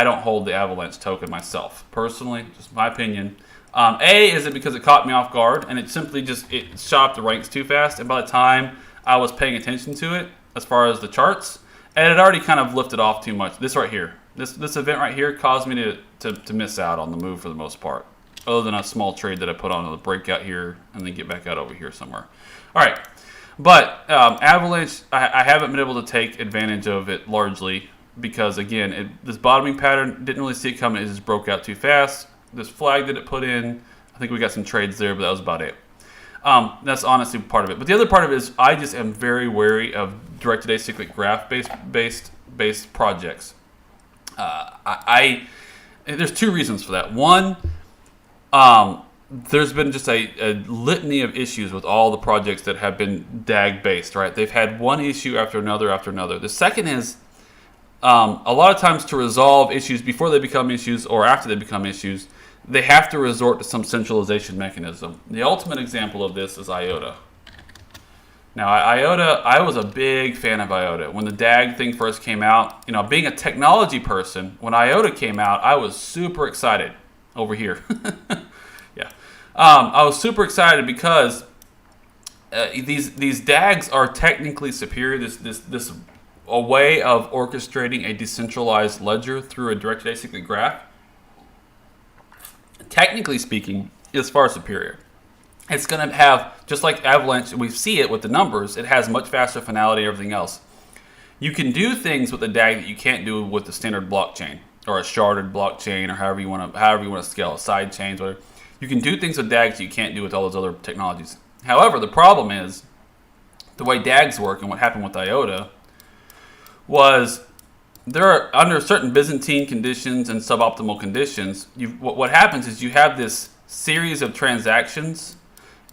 don't hold the Avalanche token myself. Personally, just my opinion. A, is it because it caught me off guard and it simply it shot up the ranks too fast. And by the time I was paying attention to it, as far as the charts, and it already kind of lifted off too much. This right here, this event right here caused me to miss out on the move for the most part. Other than a small trade that I put on the breakout here and then get back out over here somewhere. All right. But Avalanche, I haven't been able to take advantage of it largely because, again, this bottoming pattern, didn't really see it coming. It just broke out too fast. This flag that it put in, I think we got some trades there, but that was about it. That's honestly part of it. But the other part of it is I just am very wary of directed acyclic graph based projects. There's two reasons for that. One, there's been just a litany of issues with all the projects that have been DAG based, right? They've had one issue after another after another. The second is a lot of times to resolve issues before they become issues or after they become issues, they have to resort to some centralization mechanism. The ultimate example of this is Iota. Now, Iota, I was a big fan of Iota. When the DAG thing first came out, being a technology person, when Iota came out, I was super excited over here. Yeah. I was super excited because these DAGs are technically superior. This a way of orchestrating a decentralized ledger through a directed acyclic graph, technically speaking, is far superior. It's going to have, just like Avalanche, we see it with the numbers, it has much faster finality and everything else. You can do things with the DAG that you can't do with the standard blockchain or a sharded blockchain, or however you want to scale, side chains, whatever. You can do things with DAGs that you can't do with all those other technologies. However, the problem is the way DAGs work, and what happened with Iota was there are, under certain Byzantine conditions and suboptimal conditions, what happens is you have this series of transactions,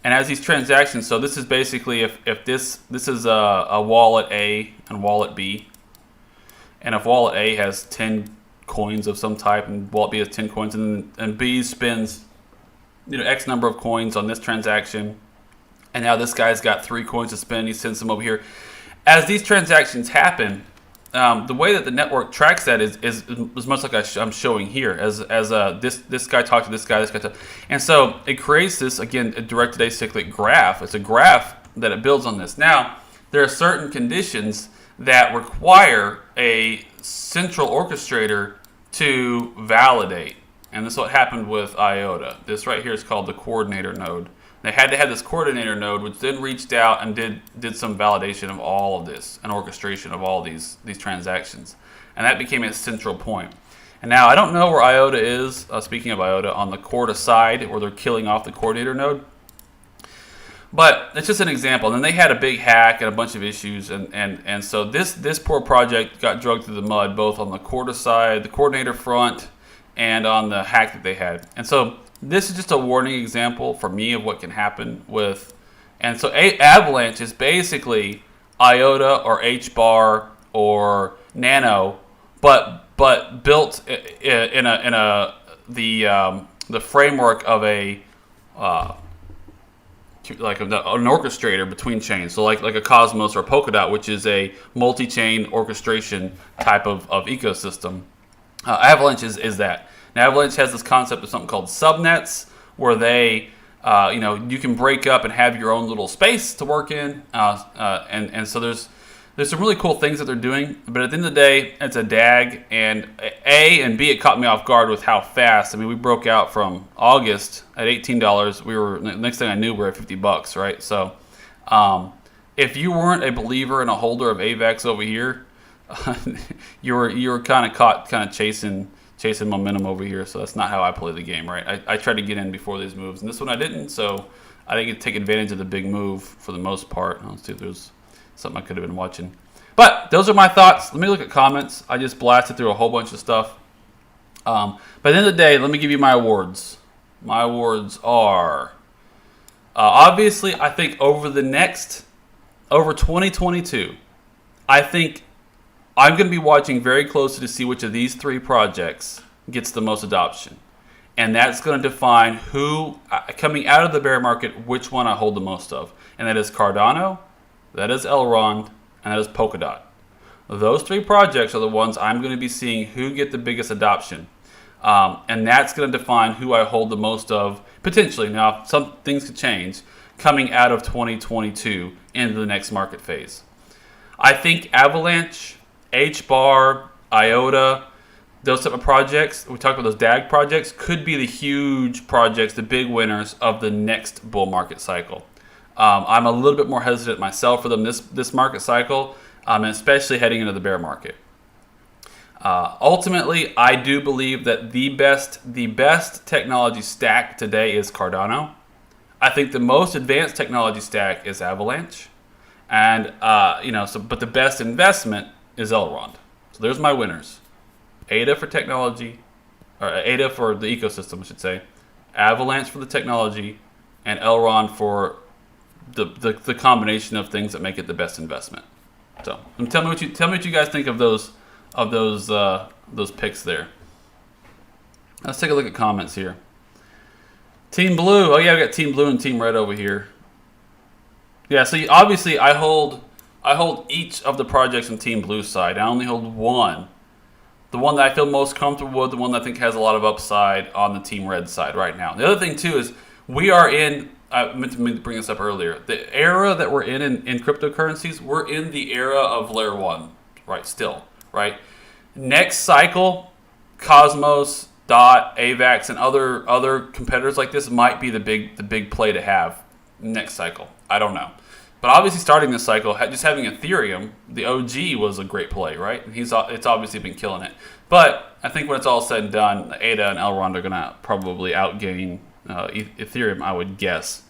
and as these transactions, so this is basically if this is a wallet A and wallet B, and if wallet A has 10 coins of some type and wallet B has 10 coins, and B spends X number of coins on this transaction, and now this guy's got 3 coins to spend, he sends them over here. As these transactions happen, the way that the network tracks that is much like I'm showing here, as this guy talked to this guy, and so it creates this, again, a directed acyclic graph. It's a graph that it builds on this. Now, there are certain conditions that require a central orchestrator to validate, and this is what happened with Iota. This right here is called the coordinator node. They had to have this coordinator node, which then reached out and did some validation of all of this, and orchestration of all these transactions. And that became a central point. And now I don't know where Iota is, speaking of Iota, on the Corda side, where they're killing off the coordinator node. But it's just an example. And then they had a big hack and a bunch of issues. And so this poor project got dragged through the mud, both on the Corda side, the coordinator front, and on the hack that they had. And so this is just a warning example for me of what can happen with, and so Avalanche is basically Iota or HBAR or Nano, but built in the framework of like an orchestrator between chains. So like a Cosmos or a Polkadot, which is a multi-chain orchestration type of ecosystem. Avalanche is that. Now, Avalanche has this concept of something called subnets, where they, you can break up and have your own little space to work in, and so there's some really cool things that they're doing. But at the end of the day, it's a DAG, and and B, it caught me off guard with how fast. I mean, we broke out from August at $18. We were, next thing I knew, we were at $50, right? So, if you weren't a believer and a holder of AVAX over here, you were kind of caught, chasing momentum over here. So that's not how I play the game, right? I tried to get in before these moves, and this one I didn't, so I didn't get to take advantage of the big move for the most part. Let's see if there's something I could have been watching. But those are my thoughts. Let me look at comments. I just blasted through a whole bunch of stuff. But at the end of the day, let me give you my awards. My awards are, obviously, I think over 2022, I think I'm going to be watching very closely to see which of these 3 projects gets the most adoption. And that's going to define who, coming out of the bear market, which one I hold the most of. And that is Cardano, that is Elrond, and that is Polkadot. Those 3 projects are the ones I'm going to be seeing who get the biggest adoption. And that's going to define who I hold the most of, potentially. Now, some things could change coming out of 2022 into the next market phase. I think Avalanche, HBAR, Iota, those type of projects, we talked about those DAG projects, could be the huge projects, the big winners of the next bull market cycle. I'm a little bit more hesitant myself for them this market cycle, and especially heading into the bear market. Ultimately, I do believe that the best technology stack today is Cardano. I think the most advanced technology stack is Avalanche, and but the best investment is Elrond. So there's my winners. ADA for technology, or ADA for the ecosystem, I should say. Avalanche for the technology, and Elrond for the combination of things that make it the best investment. So, and tell me what you guys think of those picks there. Let's take a look at comments here. Team Blue. Oh yeah, we got Team Blue and Team Red over here. Yeah, so obviously I hold each of the projects on Team Blue side. I only hold one. The one that I feel most comfortable with, the one that I think has a lot of upside on the Team Red side right now. The other thing too is we are in. I meant to bring this up earlier. The era that we're in cryptocurrencies, we're in the era of layer 1, right? Still, right? Next cycle, Cosmos, Dot, AVAX, and other competitors like this might be the big play to have next cycle. I don't know, but obviously starting this cycle, just having Ethereum, the OG, was a great play, right? And it's obviously been killing it. But I think when it's all said and done, ADA and Elrond are going to probably outgain Ethereum, I would guess.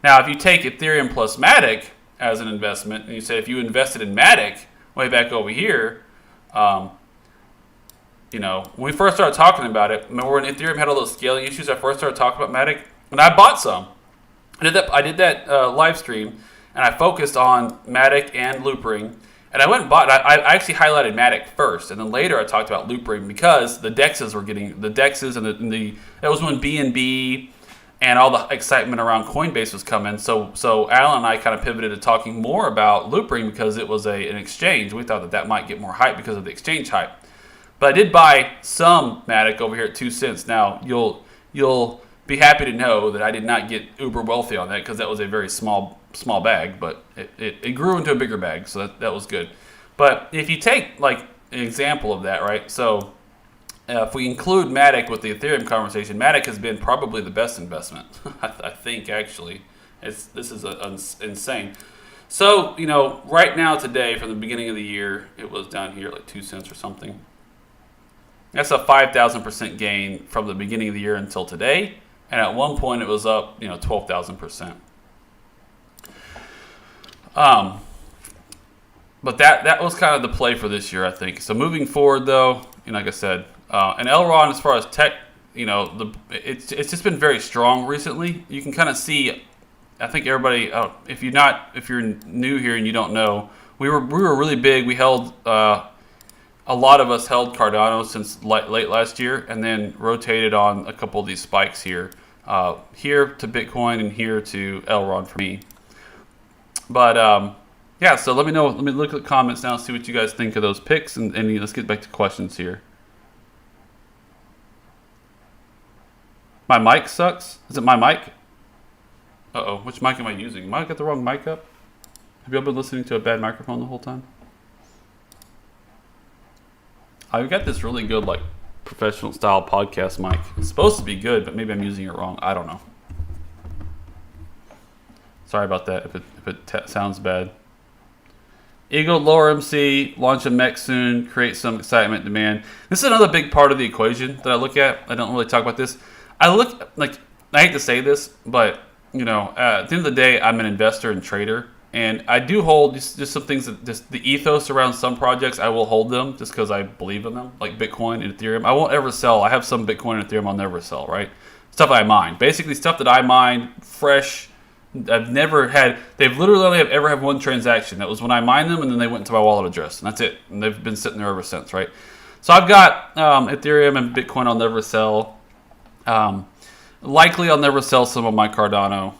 Now, if you take Ethereum plus Matic as an investment, and you say if you invested in Matic way back over here, when we first started talking about it, remember when Ethereum had all those scaling issues, I first started talking about Matic, and I bought some. I did that live stream, and I focused on Matic and Loopring, and I went and bought. I actually highlighted Matic first, and then later I talked about Loopring because the dexes and the that was when BNB and all the excitement around Coinbase was coming. So Alan and I kind of pivoted to talking more about Loopring because it was an exchange. We thought that might get more hype because of the exchange hype. But I did buy some Matic over here at 2 cents. Now you'll be happy to know that I did not get uber wealthy on that because that was a very small bag, but it grew into a bigger bag, so that was good. But if you take like an example of that, right? So if we include Matic with the Ethereum conversation, Matic has been probably the best investment. I think actually, this is insane. So right now today, from the beginning of the year, it was down here like 2 cents or something. That's a 5,000% gain from the beginning of the year until today, and at one point it was up 12,000%. But that was kind of the play for this year, I think. So moving forward, though, like I said, and Elrond, as far as tech, it's just been very strong recently. You can kind of see. I think everybody, if you're new here and you don't know, we were really big. We held a lot of us held Cardano since late last year, and then rotated on a couple of these spikes here to Bitcoin and here to Elrond for me. But yeah, so let me know. Let me look at the comments now, see what you guys think of those picks, and let's get back to questions here. My mic sucks. Is it my mic? Uh-oh, which mic am I using? Am I got the wrong mic up? Have you all been listening to a bad microphone the whole time? I've got this really good, like, professional style podcast mic. It's supposed to be good, but maybe I'm using it wrong. I don't know. Sorry about that if it sounds bad. Eagle Lower MC, launch a mech soon, create some excitement, demand. This is another big part of the equation that I look at. I don't really talk about this. I hate to say this, but at the end of the day, I'm an investor and trader, and I do hold just some things that just the ethos around some projects. I will hold them just because I believe in them, like Bitcoin and Ethereum. I won't ever sell. I have some Bitcoin and Ethereum I'll never sell, right? Stuff I mine, basically stuff that I mine fresh. I've never had. They've literally only ever had one transaction. That was when I mined them, and then they went into my wallet address, and that's it. And they've been sitting there ever since, right? So I've got Ethereum and Bitcoin I'll never sell. Likely I'll never sell some of my Cardano,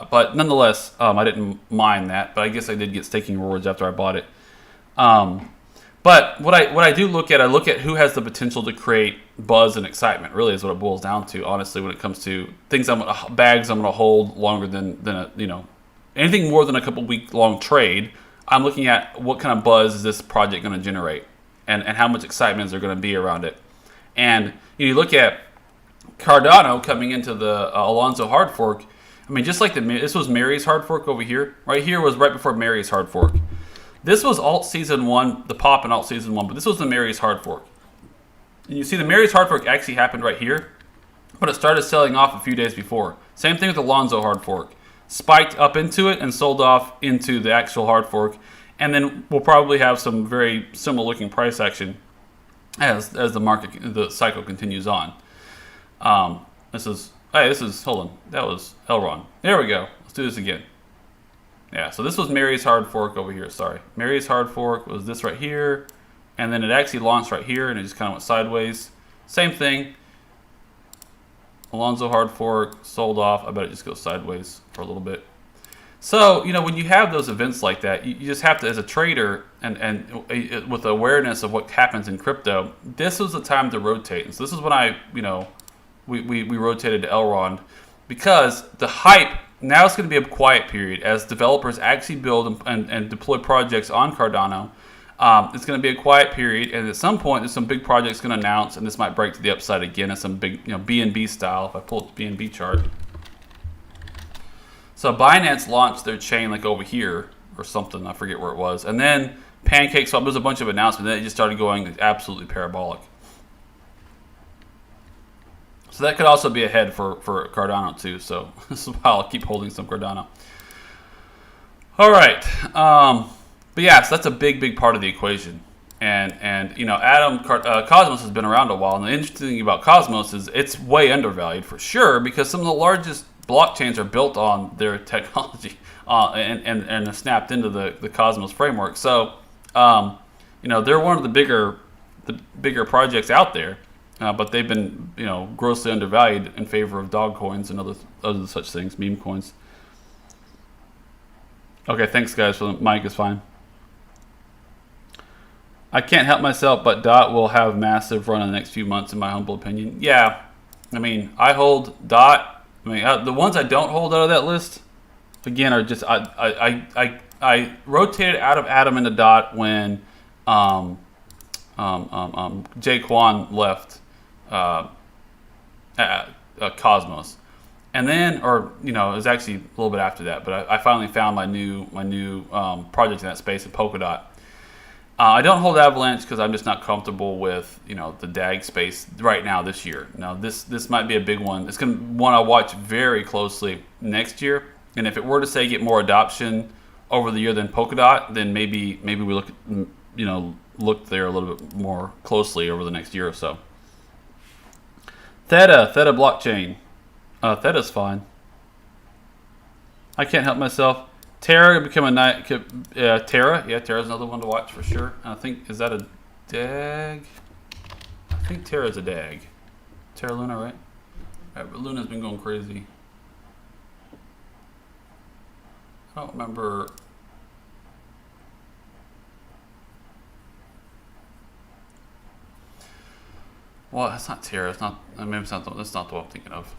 but nonetheless, I didn't mind that. But I guess I did get staking rewards after I bought it. But what I do look at, I look at who has the potential to create buzz and excitement. Really, is what it boils down to. Honestly, when it comes to things, bags I'm going to hold longer than anything more than a couple week long trade. I'm looking at what kind of buzz is this project going to generate, and how much excitement is there going to be around it. And you look at Cardano coming into the Alonzo hard fork. I mean, just like this was Mary's hard fork over here. Right here was right before Mary's hard fork. This was alt season 1, the pop in alt season 1, but this was the Mary's hard fork. And you see the Mary's hard fork actually happened right here, but it started selling off a few days before. Same thing with the Alonzo hard fork. Spiked up into it and sold off into the actual hard fork. And then we'll probably have some very similar looking price action as the cycle continues on. Hold on. That was Elrond. There we go. Let's do this again. Yeah, so this was Mary's hard fork over here. Sorry. Mary's hard fork was this right here. And then it actually launched right here, and it just kind of went sideways. Same thing. Alonzo hard fork, sold off. I bet it just goes sideways for a little bit. So, when you have those events like that, you just have to, as a trader, and with awareness of what happens in crypto, this was the time to rotate. And so this is when we rotated to Elrond, because the hype, now it's going to be a quiet period as developers actually build and deploy projects on Cardano. It's going to be a quiet period, and at some point, there's some big projects going to announce, and this might break to the upside again as some big, BNB style. If I pull up the BNB chart. So Binance launched their Chainlink over here or something. I forget where it was. And then PancakeSwap, there was a bunch of announcements. Then it just started going absolutely parabolic. So that could also be ahead for Cardano too. So this is why I'll keep holding some Cardano. All right. But yeah, so that's a big part of the equation. And Atom, Cosmos has been around a while. And the interesting thing about Cosmos is it's way undervalued for sure because some of the largest blockchains are built on their technology and are snapped into the Cosmos framework. So, they're one of the bigger projects out there, but they've been, grossly undervalued in favor of dog coins and other such things, meme coins. Okay, thanks guys for the mic is fine. I can't help myself, but DOT will have massive run in the next few months, in my humble opinion. Yeah, I mean, I hold DOT. I mean, the ones I don't hold out of that list, again, are just I rotated out of Atom into DOT when Jay Kwan left Cosmos, and then, it was actually a little bit after that. But I finally found my new project in that space at Polkadot. I don't hold Avalanche because I'm just not comfortable with the DAG space right now this year. Now this might be a big one. It's going to one I'll watch very closely next year. And if it were to say get more adoption over the year than Polkadot, then maybe we look there a little bit more closely over the next year or so. Theta blockchain. Theta's fine. I can't help myself. Terra become a night. Terra, yeah, Terra's another one to watch for sure. I think is that a DAG? I think Terra's a DAG. Terra Luna, right? All right, but Luna's been going crazy. I don't remember. Well, that's not Terra. It's not. Maybe it's not. That's not the one I'm thinking of.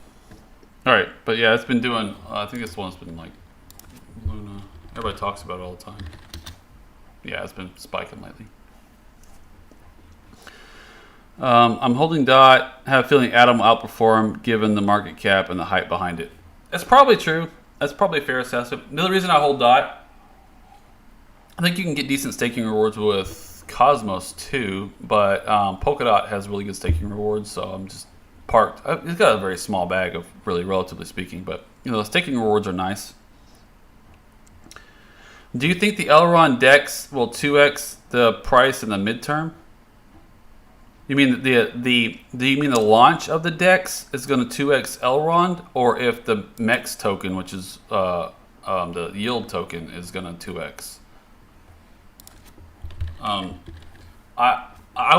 All right, but yeah, it's been doing. I think this one's been like. Luna. Everybody talks about it all the time. Yeah, it's been spiking lately. I'm holding DOT. Have a feeling Atom will outperform given the market cap and the hype behind it. That's probably true. That's probably a fair assessment. The other reason I hold DOT, I think you can get decent staking rewards with Cosmos too, but Polkadot has really good staking rewards, so I'm just parked. It's got a very small bag of really, relatively speaking, but the staking rewards are nice. Do you think the Elrond DEX will 2x the price in the midterm? You mean do you mean the launch of the DEX is going to 2x Elrond, or if the MEX token, which is the yield token, is going to 2x? I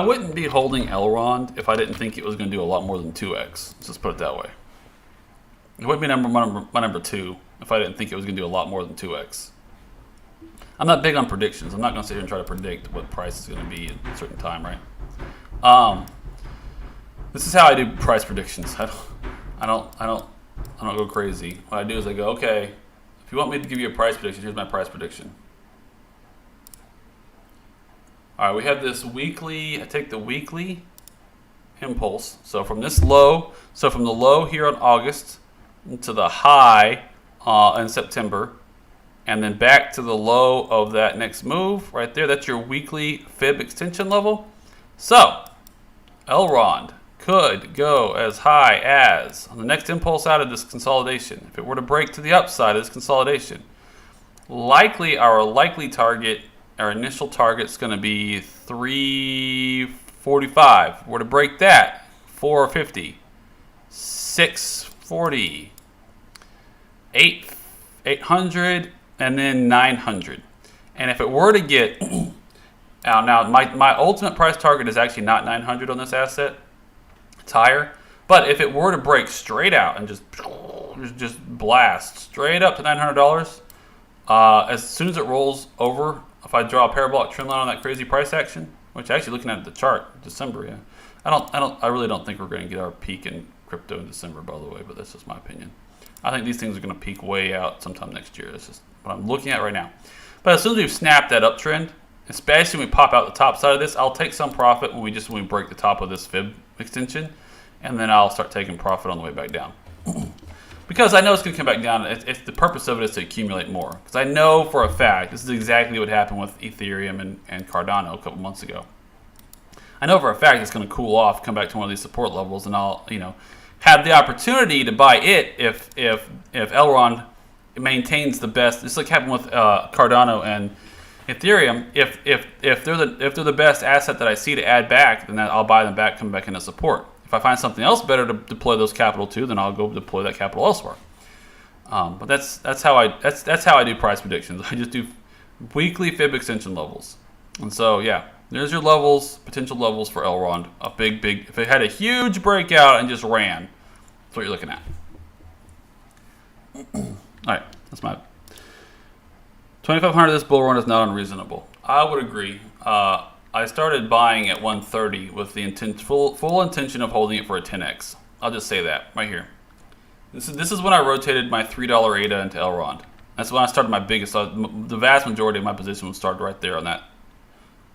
wouldn't be holding Elrond if I didn't think it was going to do a lot more than 2x. Let's just put it that way. It wouldn't be my number two if I didn't think it was going to do a lot more than 2x. I'm not big on predictions. I'm not going to sit here and try to predict what price is going to be at a certain time, right? This is how I do price predictions. I don't go crazy. What I do is I go, okay, if you want me to give you a price prediction, here's my price prediction. All right, we have this weekly. I take the weekly impulse. So from this low, from the low here in August to the high in September. And then back to the low of that next move right there. That's your weekly fib extension level. So Elrond could go as high as on the next impulse out of this consolidation. If it were to break to the upside of this consolidation, our likely target, our initial target is going to be 345. If we're to break that, 450, 640, 800. And then 900. And if it were to get now my ultimate price target is actually not 900 on this asset. It's higher. But if it were to break straight out and just blast straight up to $900, as soon as it rolls over, if I draw a parabolic trend line on that crazy price action, which actually looking at the chart, December, yeah. I really don't think we're going to get our peak in crypto in December, by the way, but that's just my opinion. I think these things are going to peak way out sometime next year. That's just what I'm looking at right now. But as soon as we've snapped that uptrend, especially when we pop out the top side of this, I'll take some profit when we break the top of this fib extension, and then I'll start taking profit on the way back down. Because I know it's going to come back down. It's the purpose of it is to accumulate more. Because I know for a fact, this is exactly what happened with Ethereum and Cardano a couple months ago. I know for a fact it's going to cool off, come back to one of these support levels, and I'll have the opportunity to buy it if Elrond maintains the best. It's like happened with Cardano and Ethereum. If they're the best asset that I see to add back, then I'll buy them back, come back into support. If I find something else better to deploy those capital to, then I'll go deploy that capital elsewhere. But that's how I do price predictions. I just do weekly fib extension levels. And so yeah, there's your levels, potential levels for Elrond. A big. If it had a huge breakout and just ran, that's what you're looking at. All right, that's my 2,500. This bull run is not unreasonable. I would agree. I started buying at 130 with the full intention of holding it for a 10x. I'll just say that right here. This is when I rotated my $3 ADA into Elrond. That's when I started my biggest. The vast majority of my position would start right there on that.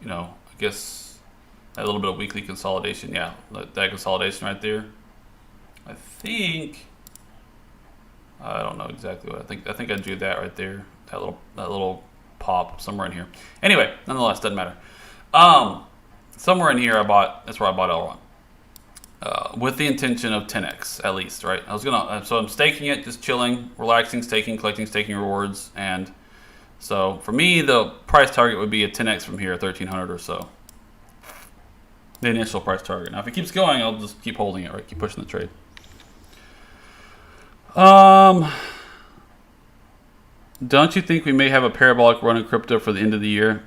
I guess that little bit of weekly consolidation. Yeah, that consolidation right there. I think. I don't know exactly what I think. I think I drew that right there. That little pop somewhere in here. Anyway, nonetheless, doesn't matter. Somewhere in here that's where I bought Elrond. With the intention of 10x at least, right? So I'm staking it, just chilling, relaxing, collecting staking rewards, and so for me the price target would be a 10x from here, 1,300 or so. The initial price target. Now if it keeps going, I'll just keep holding it, right? Keep pushing the trade. Don't you think we may have a parabolic run in crypto for the end of the year?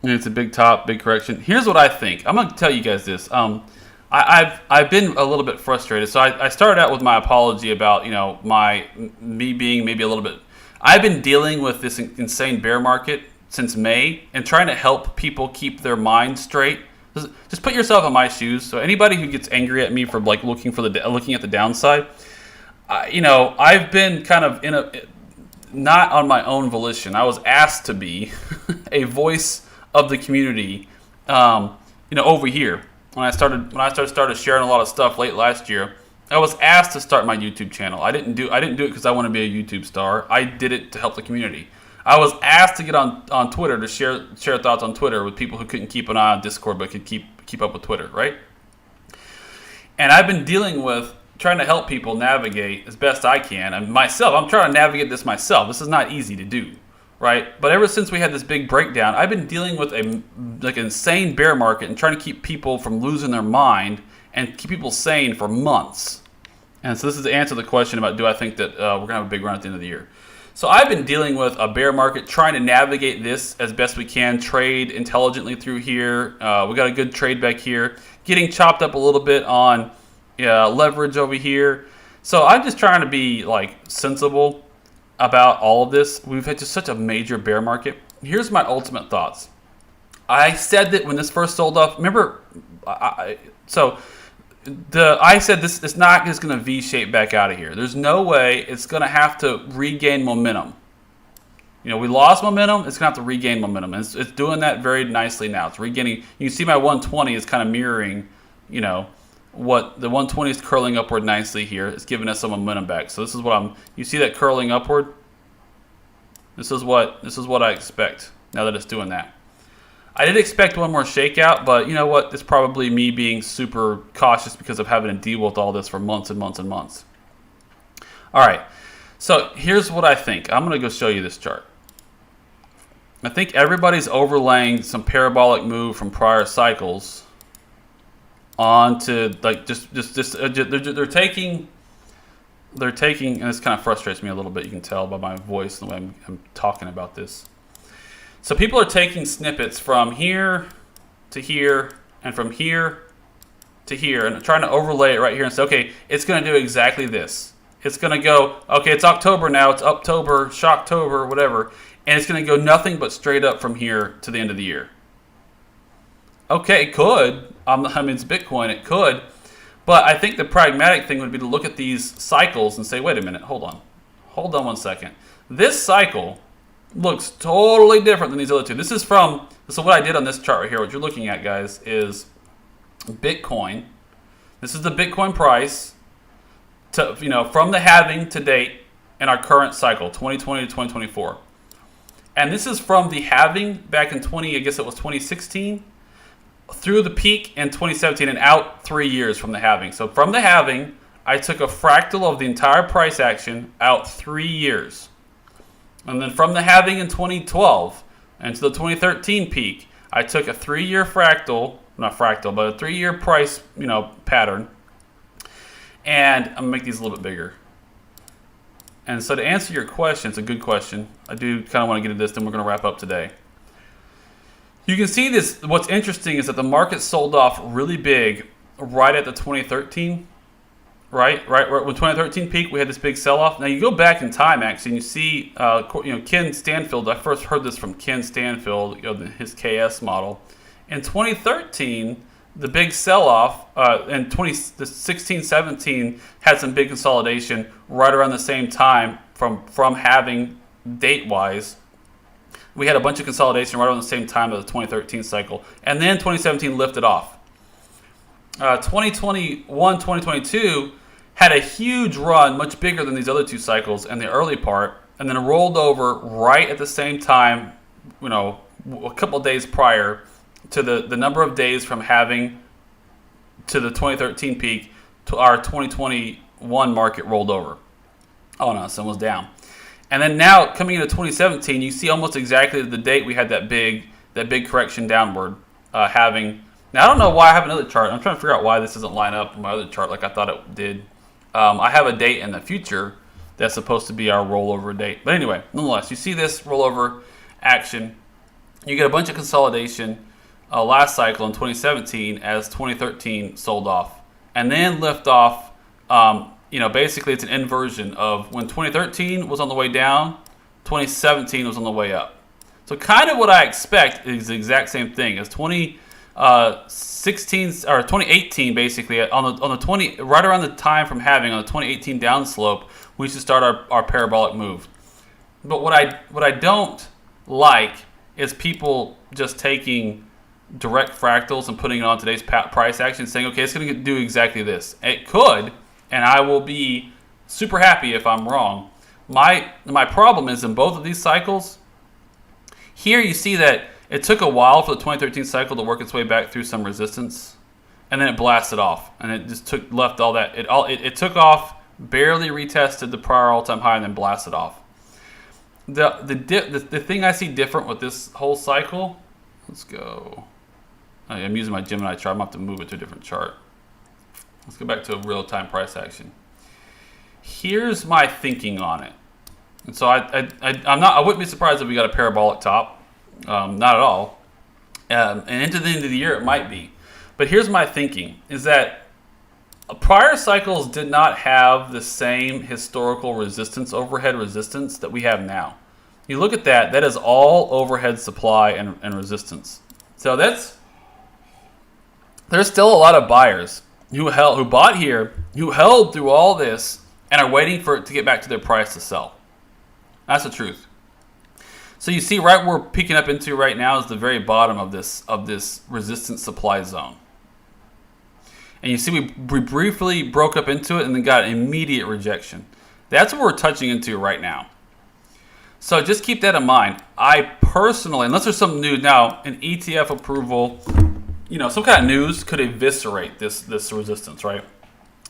It's a big top, big correction. Here's what I think. I'm gonna tell you guys this. I've been a little bit frustrated. So I started out with my apology about me being maybe a little bit. I've been dealing with this insane bear market since May and trying to help people keep their mind straight. Just put yourself in my shoes. So anybody who gets angry at me for like looking at the downside, I've been kind of not on my own volition. I was asked to be a voice of the community, over here. When I started sharing a lot of stuff late last year, I was asked to start my YouTube channel. I didn't do it because I want to be a YouTube star. I did it to help the community. I was asked to get on Twitter to share thoughts on Twitter with people who couldn't keep an eye on Discord but could keep up with Twitter, right? And I've been dealing with trying to help people navigate as best I can. And myself, I'm trying to navigate this myself. This is not easy to do, right? But ever since we had this big breakdown, I've been dealing with an insane bear market and trying to keep people from losing their mind and keep people sane for months. And so this is to answer the question about do I think that we're going to have a big run at the end of the year. So I've been dealing with a bear market, trying to navigate this as best we can, trade intelligently through here. We got a good trade back here, getting chopped up a little bit on leverage over here. So I'm just trying to be sensible about all of this. We've had just such a major bear market. Here's my ultimate thoughts. I said that when this first sold off, remember, I said this is not just going to V-shape back out of here. There's no way. It's going to have to regain momentum. We lost momentum. It's going to have to regain momentum. And it's doing that very nicely now. It's regaining. You can see my 120 is kind of mirroring, what the 120 is curling upward nicely here. It's giving us some momentum back. So this is what you see that curling upward? This is what I expect now that it's doing that. I did expect one more shakeout, but you know what? It's probably me being super cautious because of having to deal with all this for months and months and months. All right. So here's what I think. I'm going to go show you this chart. I think everybody's overlaying some parabolic move from prior cycles onto they're taking, and this kind of frustrates me a little bit. You can tell by my voice and the way I'm talking about this. So people are taking snippets from here to here and from here to here and trying to overlay it right here and say, okay, it's going to do exactly this. It's going to go, okay, it's October now, it's Uptober, Shocktober, whatever, and it's going to go nothing but straight up from here to the end of the year. Okay, it could. It's Bitcoin, it could. But I think the pragmatic thing would be to look at these cycles and say, wait a minute, hold on. Hold on one second. This cycle looks totally different than these other two. This is from, so what I did on this chart right here, what you're looking at, guys, is Bitcoin. This is the Bitcoin price to, from the halving to date in our current cycle, 2020 to 2024. And this is from the halving back in 2016, through the peak in 2017 and out 3 years from the halving. So from the halving, I took a fractal of the entire price action out 3 years. And then from the halving in 2012 and to the 2013 peak, I took a 3-year fractal, not fractal, but a 3-year price, pattern. And I'm gonna make these a little bit bigger. And so to answer your question, it's a good question. I do kind of want to get into this, then we're going to wrap up today. You can see this. What's interesting is that the market sold off really big right at the 2013, right when 2013 peak, we had this big sell-off. Now you go back in time actually, and you see, Ken Stanfield. I first heard this from Ken Stanfield, his KS model. In 2013, the big sell-off in 2016-17 had some big consolidation right around the same time from halving date-wise. We had a bunch of consolidation right around the same time of the 2013 cycle. And then 2017 lifted off. 2021, 2022 had a huge run, much bigger than these other two cycles in the early part, and then it rolled over right at the same time, a couple of days prior to the number of days from halving to the 2013 peak to our 2021 market rolled over. Oh no, sun was down. And then now coming into 2017, you see almost exactly the date we had that big correction downward halving. Now I don't know why I have another chart. I'm trying to figure out why this doesn't line up with my other chart like I thought it did. I have a date in the future that's supposed to be our rollover date. But anyway, nonetheless, you see this rollover action. You get a bunch of consolidation last cycle in 2017 as 2013 sold off. And then lift off, basically it's an inversion of when 2013 was on the way down, 2017 was on the way up. So kind of what I expect is the exact same thing as 2016 or 2018 basically on the 20 right around the time from halving on the 2018 downslope, we should start our parabolic move. But what I don't like is people just taking direct fractals and putting it on today's price action, saying, okay, it's going to do exactly this. It could, and I will be super happy if I'm wrong. My problem is in both of these cycles, here you see that it took a while for the 2013 cycle to work its way back through some resistance, and then it blasted off, and it just left all that. It took off, barely retested the prior all-time high, and then blasted off. The thing I see different with this whole cycle, let's go. I'm using my Gemini chart. I'm going to have to move it to a different chart. Let's go back to a real-time price action. Here's my thinking on it. And so I wouldn't be surprised if we got a parabolic top. Not at all. And into the end of the year, it might be. But here's my thinking, is that prior cycles did not have the same historical resistance, overhead resistance that we have now. You look at that is all overhead supply and resistance. So there's still a lot of buyers who bought here, who held through all this, and are waiting for it to get back to their price to sell. That's the truth. So you see right where we're peeking up into right now is the very bottom of this resistance supply zone. And you see we briefly broke up into it and then got immediate rejection. That's what we're touching into right now. So just keep that in mind. I personally, unless there's some news now, an ETF approval, some kind of news could eviscerate this resistance, right?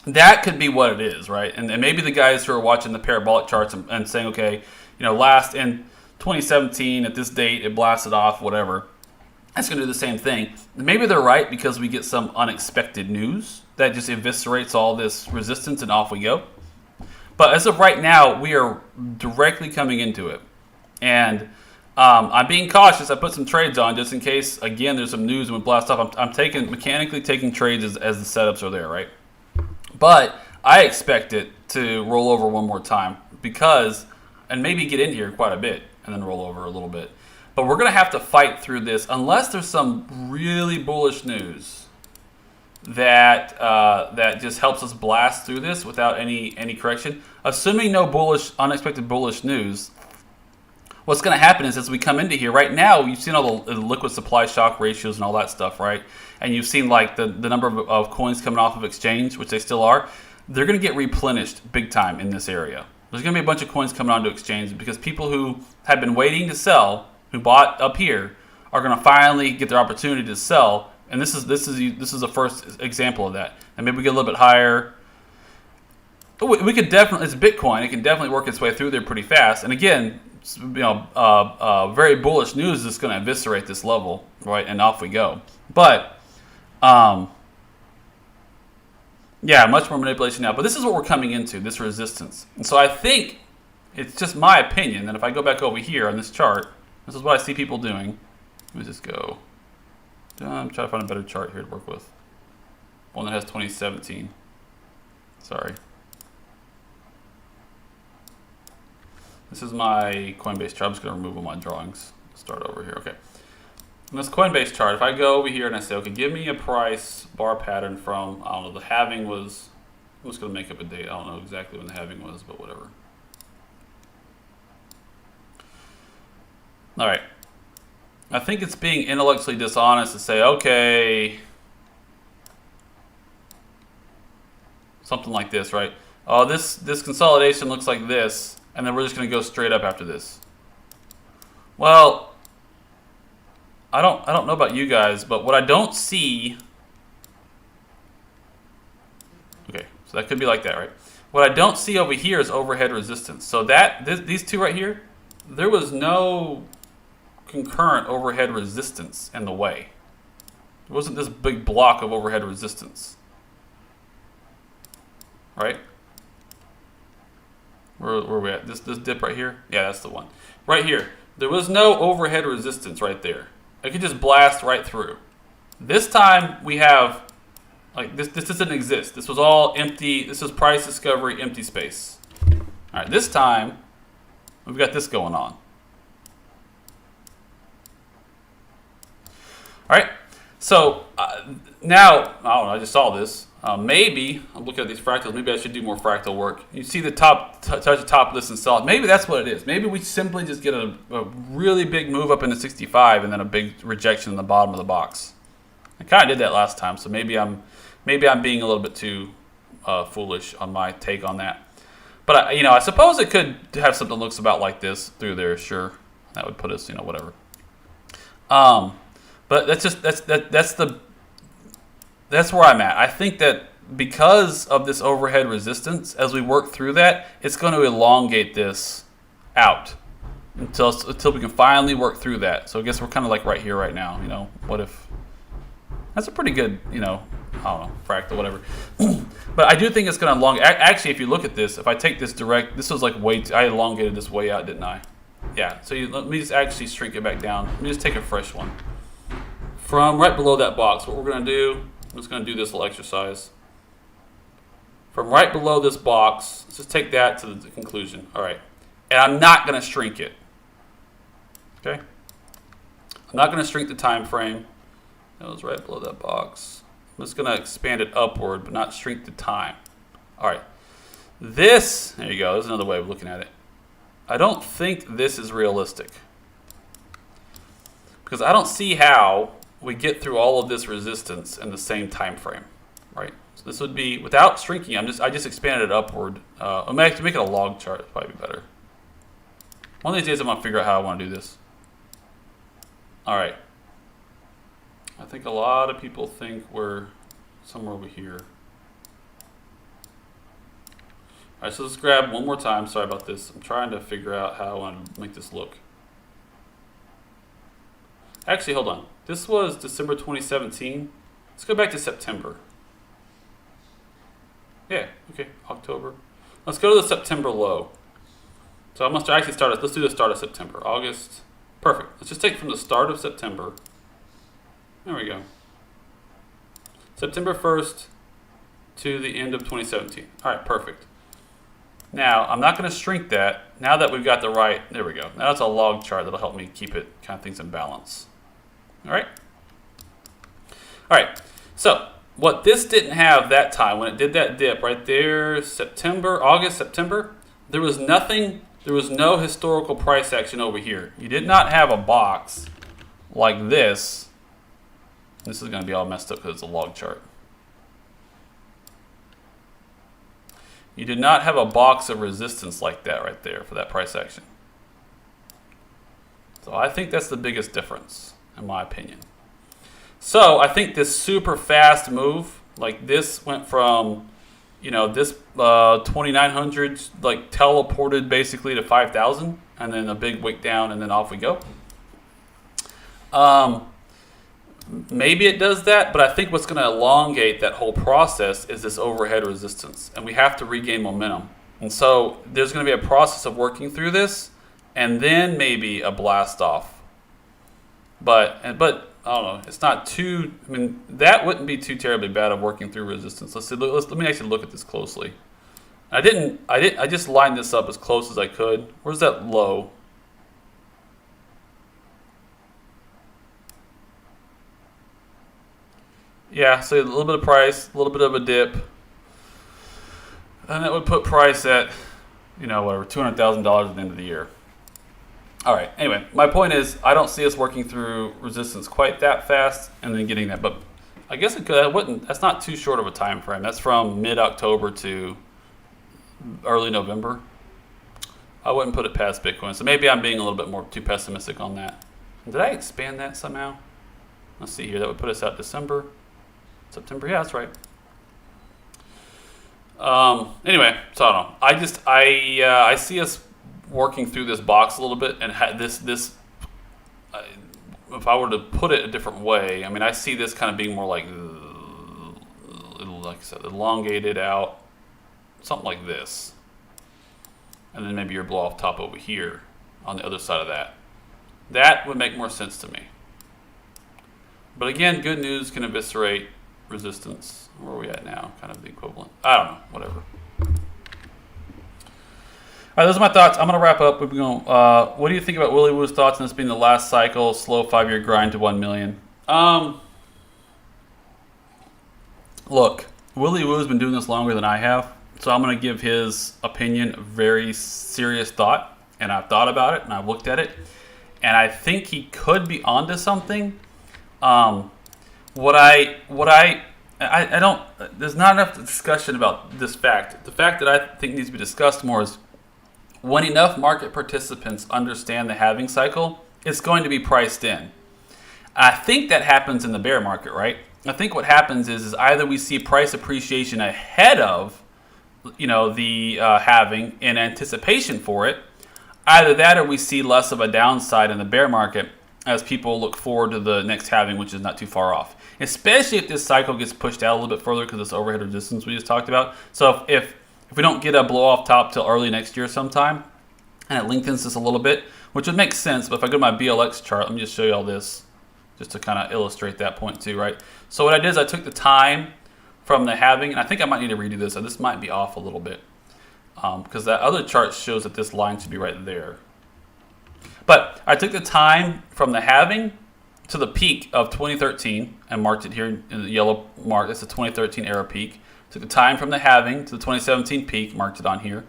That could be what it is, right? And maybe the guys who are watching the parabolic charts and saying, okay, last in 2017 at this date it blasted off, whatever. That's going to do the same thing. Maybe they're right because we get some unexpected news that just eviscerates all this resistance and off we go. But as of right now, we are directly coming into it. And I'm being cautious. I put some trades on just in case, again, there's some news and we blast off. I'm mechanically taking trades as the setups are there, right? But I expect it to roll over one more time and maybe get in here quite a bit and then roll over a little bit. But we're going to have to fight through this unless there's some really bullish news. that that just helps us blast through this without any correction. Assuming no unexpected bullish news, what's going to happen is as we come into here right now, you've seen all the liquid supply shock ratios and all that stuff, right? And you've seen like the number of coins coming off of exchange, which they still are. They're going to get replenished big time in this area. There's going to be a bunch of coins coming onto exchange because people who have been waiting to sell, who bought up here, are going to finally get their opportunity to sell. And this is the first example of that. And maybe we get a little bit higher. We could definitely, it's Bitcoin. It can definitely work its way through there pretty fast. And again, very bullish news is going to eviscerate this level, right? And off we go. But yeah, much more manipulation now. But this is what we're coming into, this resistance. And so I think it's just my opinion that if I go back over here on this chart, this is what I see people doing. Let me just go. I'm trying to find a better chart here to work with. One that has 2017. Sorry. This is my Coinbase chart. I'm just going to remove all my drawings. Start over here. Okay. In this Coinbase chart, if I go over here and I say, okay, give me a price bar pattern from, I don't know, the halving was, I'm just going to make up a date. I don't know exactly when the halving was, but whatever. All right. I think it's being intellectually dishonest to say, okay, something like this, right? Oh, this consolidation looks like this, and then we're just going to go straight up after this. Well, I don't know about you guys, but what I don't see. Okay, so that could be like that, right? What I don't see over here is overhead resistance. So these two right here, there was no concurrent overhead resistance in the way. It wasn't this big block of overhead resistance, right? Where are we at? This dip right here? Yeah, that's the one. Right here. There was no overhead resistance right there. It could just blast right through. This time we have, like, this doesn't exist. This was all empty. This is price discovery, empty space. All right, this time we've got this going on. All right, so now, I don't know, I just saw this. Maybe, I'm looking at these fractals, maybe I should do more fractal work. You see the top, touch the top of this and sell it. Maybe that's what it is. Maybe we simply just get a really big move up into 65 and then a big rejection in the bottom of the box. I kind of did that last time, so maybe I'm being a little bit too foolish on my take on that. But I suppose it could have something that looks about like this through there, sure. That would put us, whatever. But that's where I'm at. I think that because of this overhead resistance, as we work through that, it's going to elongate this out until we can finally work through that. So I guess we're kind of like right here, right now. What if that's a pretty good, I don't know, fractal, whatever. But I do think it's going to elongate. Actually, if you look at this, if I take this direct, this was like I elongated this way out, didn't I? Yeah. So let me just actually shrink it back down. Let me just take a fresh one. From right below that box, what we're going to do, I'm just going to do this little exercise. From right below this box, let's just take that to the conclusion. All right. And I'm not going to shrink it. Okay? I'm not going to shrink the time frame. That was right below that box. I'm just going to expand it upward, but not shrink the time. All right. There you go. There's another way of looking at it. I don't think this is realistic. Because I don't see how we get through all of this resistance in the same time frame, right? So this would be without shrinking. I just expanded it upward. I'm actually make it a log chart. It'd probably be better. One of these days, I'm gonna figure out how I want to do this. All right. I think a lot of people think we're somewhere over here. All right, so let's grab one more time. Sorry about this. I'm trying to figure out how I want to make this look. Actually, hold on. This was December 2017. Let's go back to September. Yeah, okay, October. Let's go to the September low. So I'm going to actually start, let's do the start of September. August, perfect. Let's just take from the start of September. There we go. September 1st to the end of 2017. All right, perfect. Now, I'm not going to shrink that. Now that we've got the right, there we go. Now that's a log chart that'll help me keep it kind of things in balance. All right. All right. So what this didn't have that time, when it did that dip right there, August, September, there was nothing, there was no historical price action over here. You did not have a box like this. This is going to be all messed up because it's a log chart. You did not have a box of resistance like that right there for that price action. So I think that's the biggest difference, in my opinion. So I think this super fast move, like this went from, you know, this 2,900 like teleported basically to 5,000, and then a big wick down, and then off we go. Maybe it does that, but I think what's going to elongate that whole process is this overhead resistance, and we have to regain momentum. And so there's going to be a process of working through this, and then maybe a blast off. But I don't know. It's not too. I mean, that wouldn't be too terribly bad of working through resistance. Let me actually look at this closely. I just lined this up as close as I could. Where's that low? Yeah, so a little bit of price, a little bit of a dip, and that would put price at, you know, whatever, $200,000 at the end of the year. All right. Anyway, my point is, I don't see us working through resistance quite that fast and then getting that. But I guess it could. That wouldn't. That's not too short of a time frame. That's from mid-October to early November. I wouldn't put it past Bitcoin. So maybe I'm being a little bit more too pessimistic on that. Did I expand that somehow? Let's see here. That would put us out December. September, yeah, that's right. Anyway, so I don't know. I see us working through this box a little bit, and this. If I were to put it a different way, I mean, I see this kind of being more like I said, elongated out, something like this, and then maybe your blow off top over here on the other side of that. That would make more sense to me. But again, good news can eviscerate resistance. Where are we at now? Kind of the equivalent. I don't know. Whatever. All right, those are my thoughts. I'm going to wrap up. We're going. What do you think about Willy Woo's thoughts on this being the last cycle, slow 5-year grind to 1 million? Look, Willy Woo's been doing this longer than I have, so I'm going to give his opinion a very serious thought. And I've thought about it, and I've looked at it, and I think he could be onto something. There's not enough discussion about this fact. The fact that I think needs to be discussed more is when enough market participants understand the halving cycle, it's going to be priced in. I think that happens in the bear market, right? I think what happens is either we see price appreciation ahead of, the halving in anticipation for it. Either that or we see less of a downside in the bear market as people look forward to the next halving, which is not too far off. Especially if this cycle gets pushed out a little bit further because of this overhead resistance we just talked about. So if we don't get a blow off top till early next year sometime, and it lengthens this a little bit, which would make sense, but if I go to my BLX chart, let me just show you all this, just to kind of illustrate that point too, right? So what I did is I took the time from the halving, and I think I might need to redo this, so this might be off a little bit, because that other chart shows that this line should be right there. But I took the time from the halving to the peak of 2013 and marked it here in the yellow mark. That's the 2013 era peak. Took the time from the halving to the 2017 peak, marked it on here.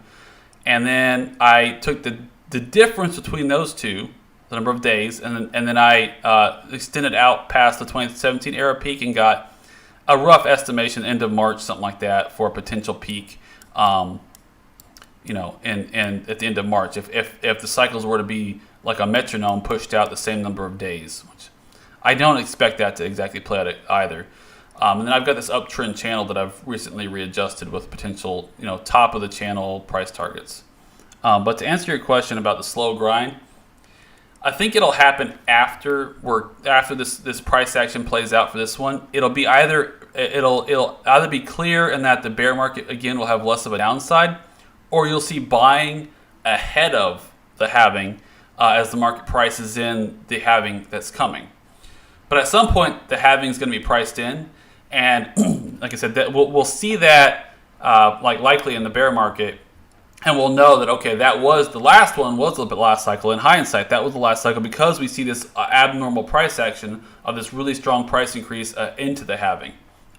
And then I took the difference between those two, the number of days, and then I extended out past the 2017 era peak and got a rough estimation, end of March, something like that, for a potential peak, and at the end of March. If the cycles were to be like a metronome pushed out the same number of days, which I don't expect that to exactly play out either. And then I've got this uptrend channel that I've recently readjusted with potential, top of the channel price targets. But to answer your question about the slow grind, I think it'll happen after this price action plays out for this one. It'll either be clear in that the bear market again will have less of a downside, or you'll see buying ahead of the halving as the market prices in the halving that's coming. But at some point, the halving is going to be priced in, and like I said, that we'll see that likely in the bear market, and we'll know that okay, that was the last one, was the last cycle. In hindsight, that was the last cycle because we see this abnormal price action of this really strong price increase into the halving.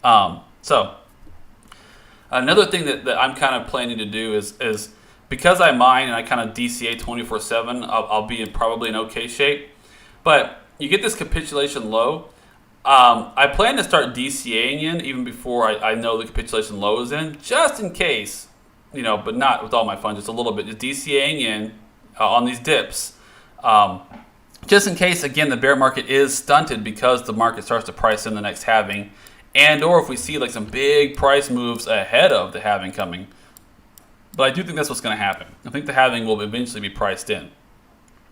So another thing that I'm kind of planning to do is because I mine and I kind of DCA 24/7, I'll be probably in okay shape. But you get this capitulation low. I plan to start DCAing in even before I know the capitulation low is in, just in case, but not with all my funds, just a little bit, just DCAing in on these dips. Just in case, again, the bear market is stunted because the market starts to price in the next halving, and or if we see like some big price moves ahead of the halving coming. But I do think that's what's going to happen. I think the halving will eventually be priced in.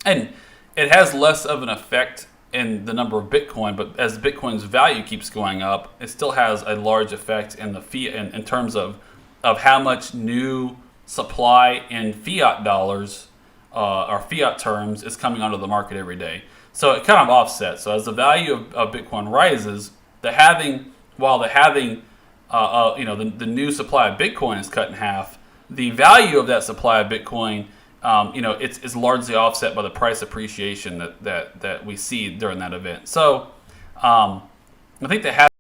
And it has less of an effect in the number of Bitcoin, but as Bitcoin's value keeps going up, it still has a large effect in the fiat in terms of how much new supply in fiat dollars or fiat terms is coming onto the market every day. So it kind of offsets. So as the value of Bitcoin rises, the halving, while the halving, the new supply of Bitcoin is cut in half, the value of that supply of Bitcoin, it's largely offset by the price appreciation that we see during that event. So I think the halving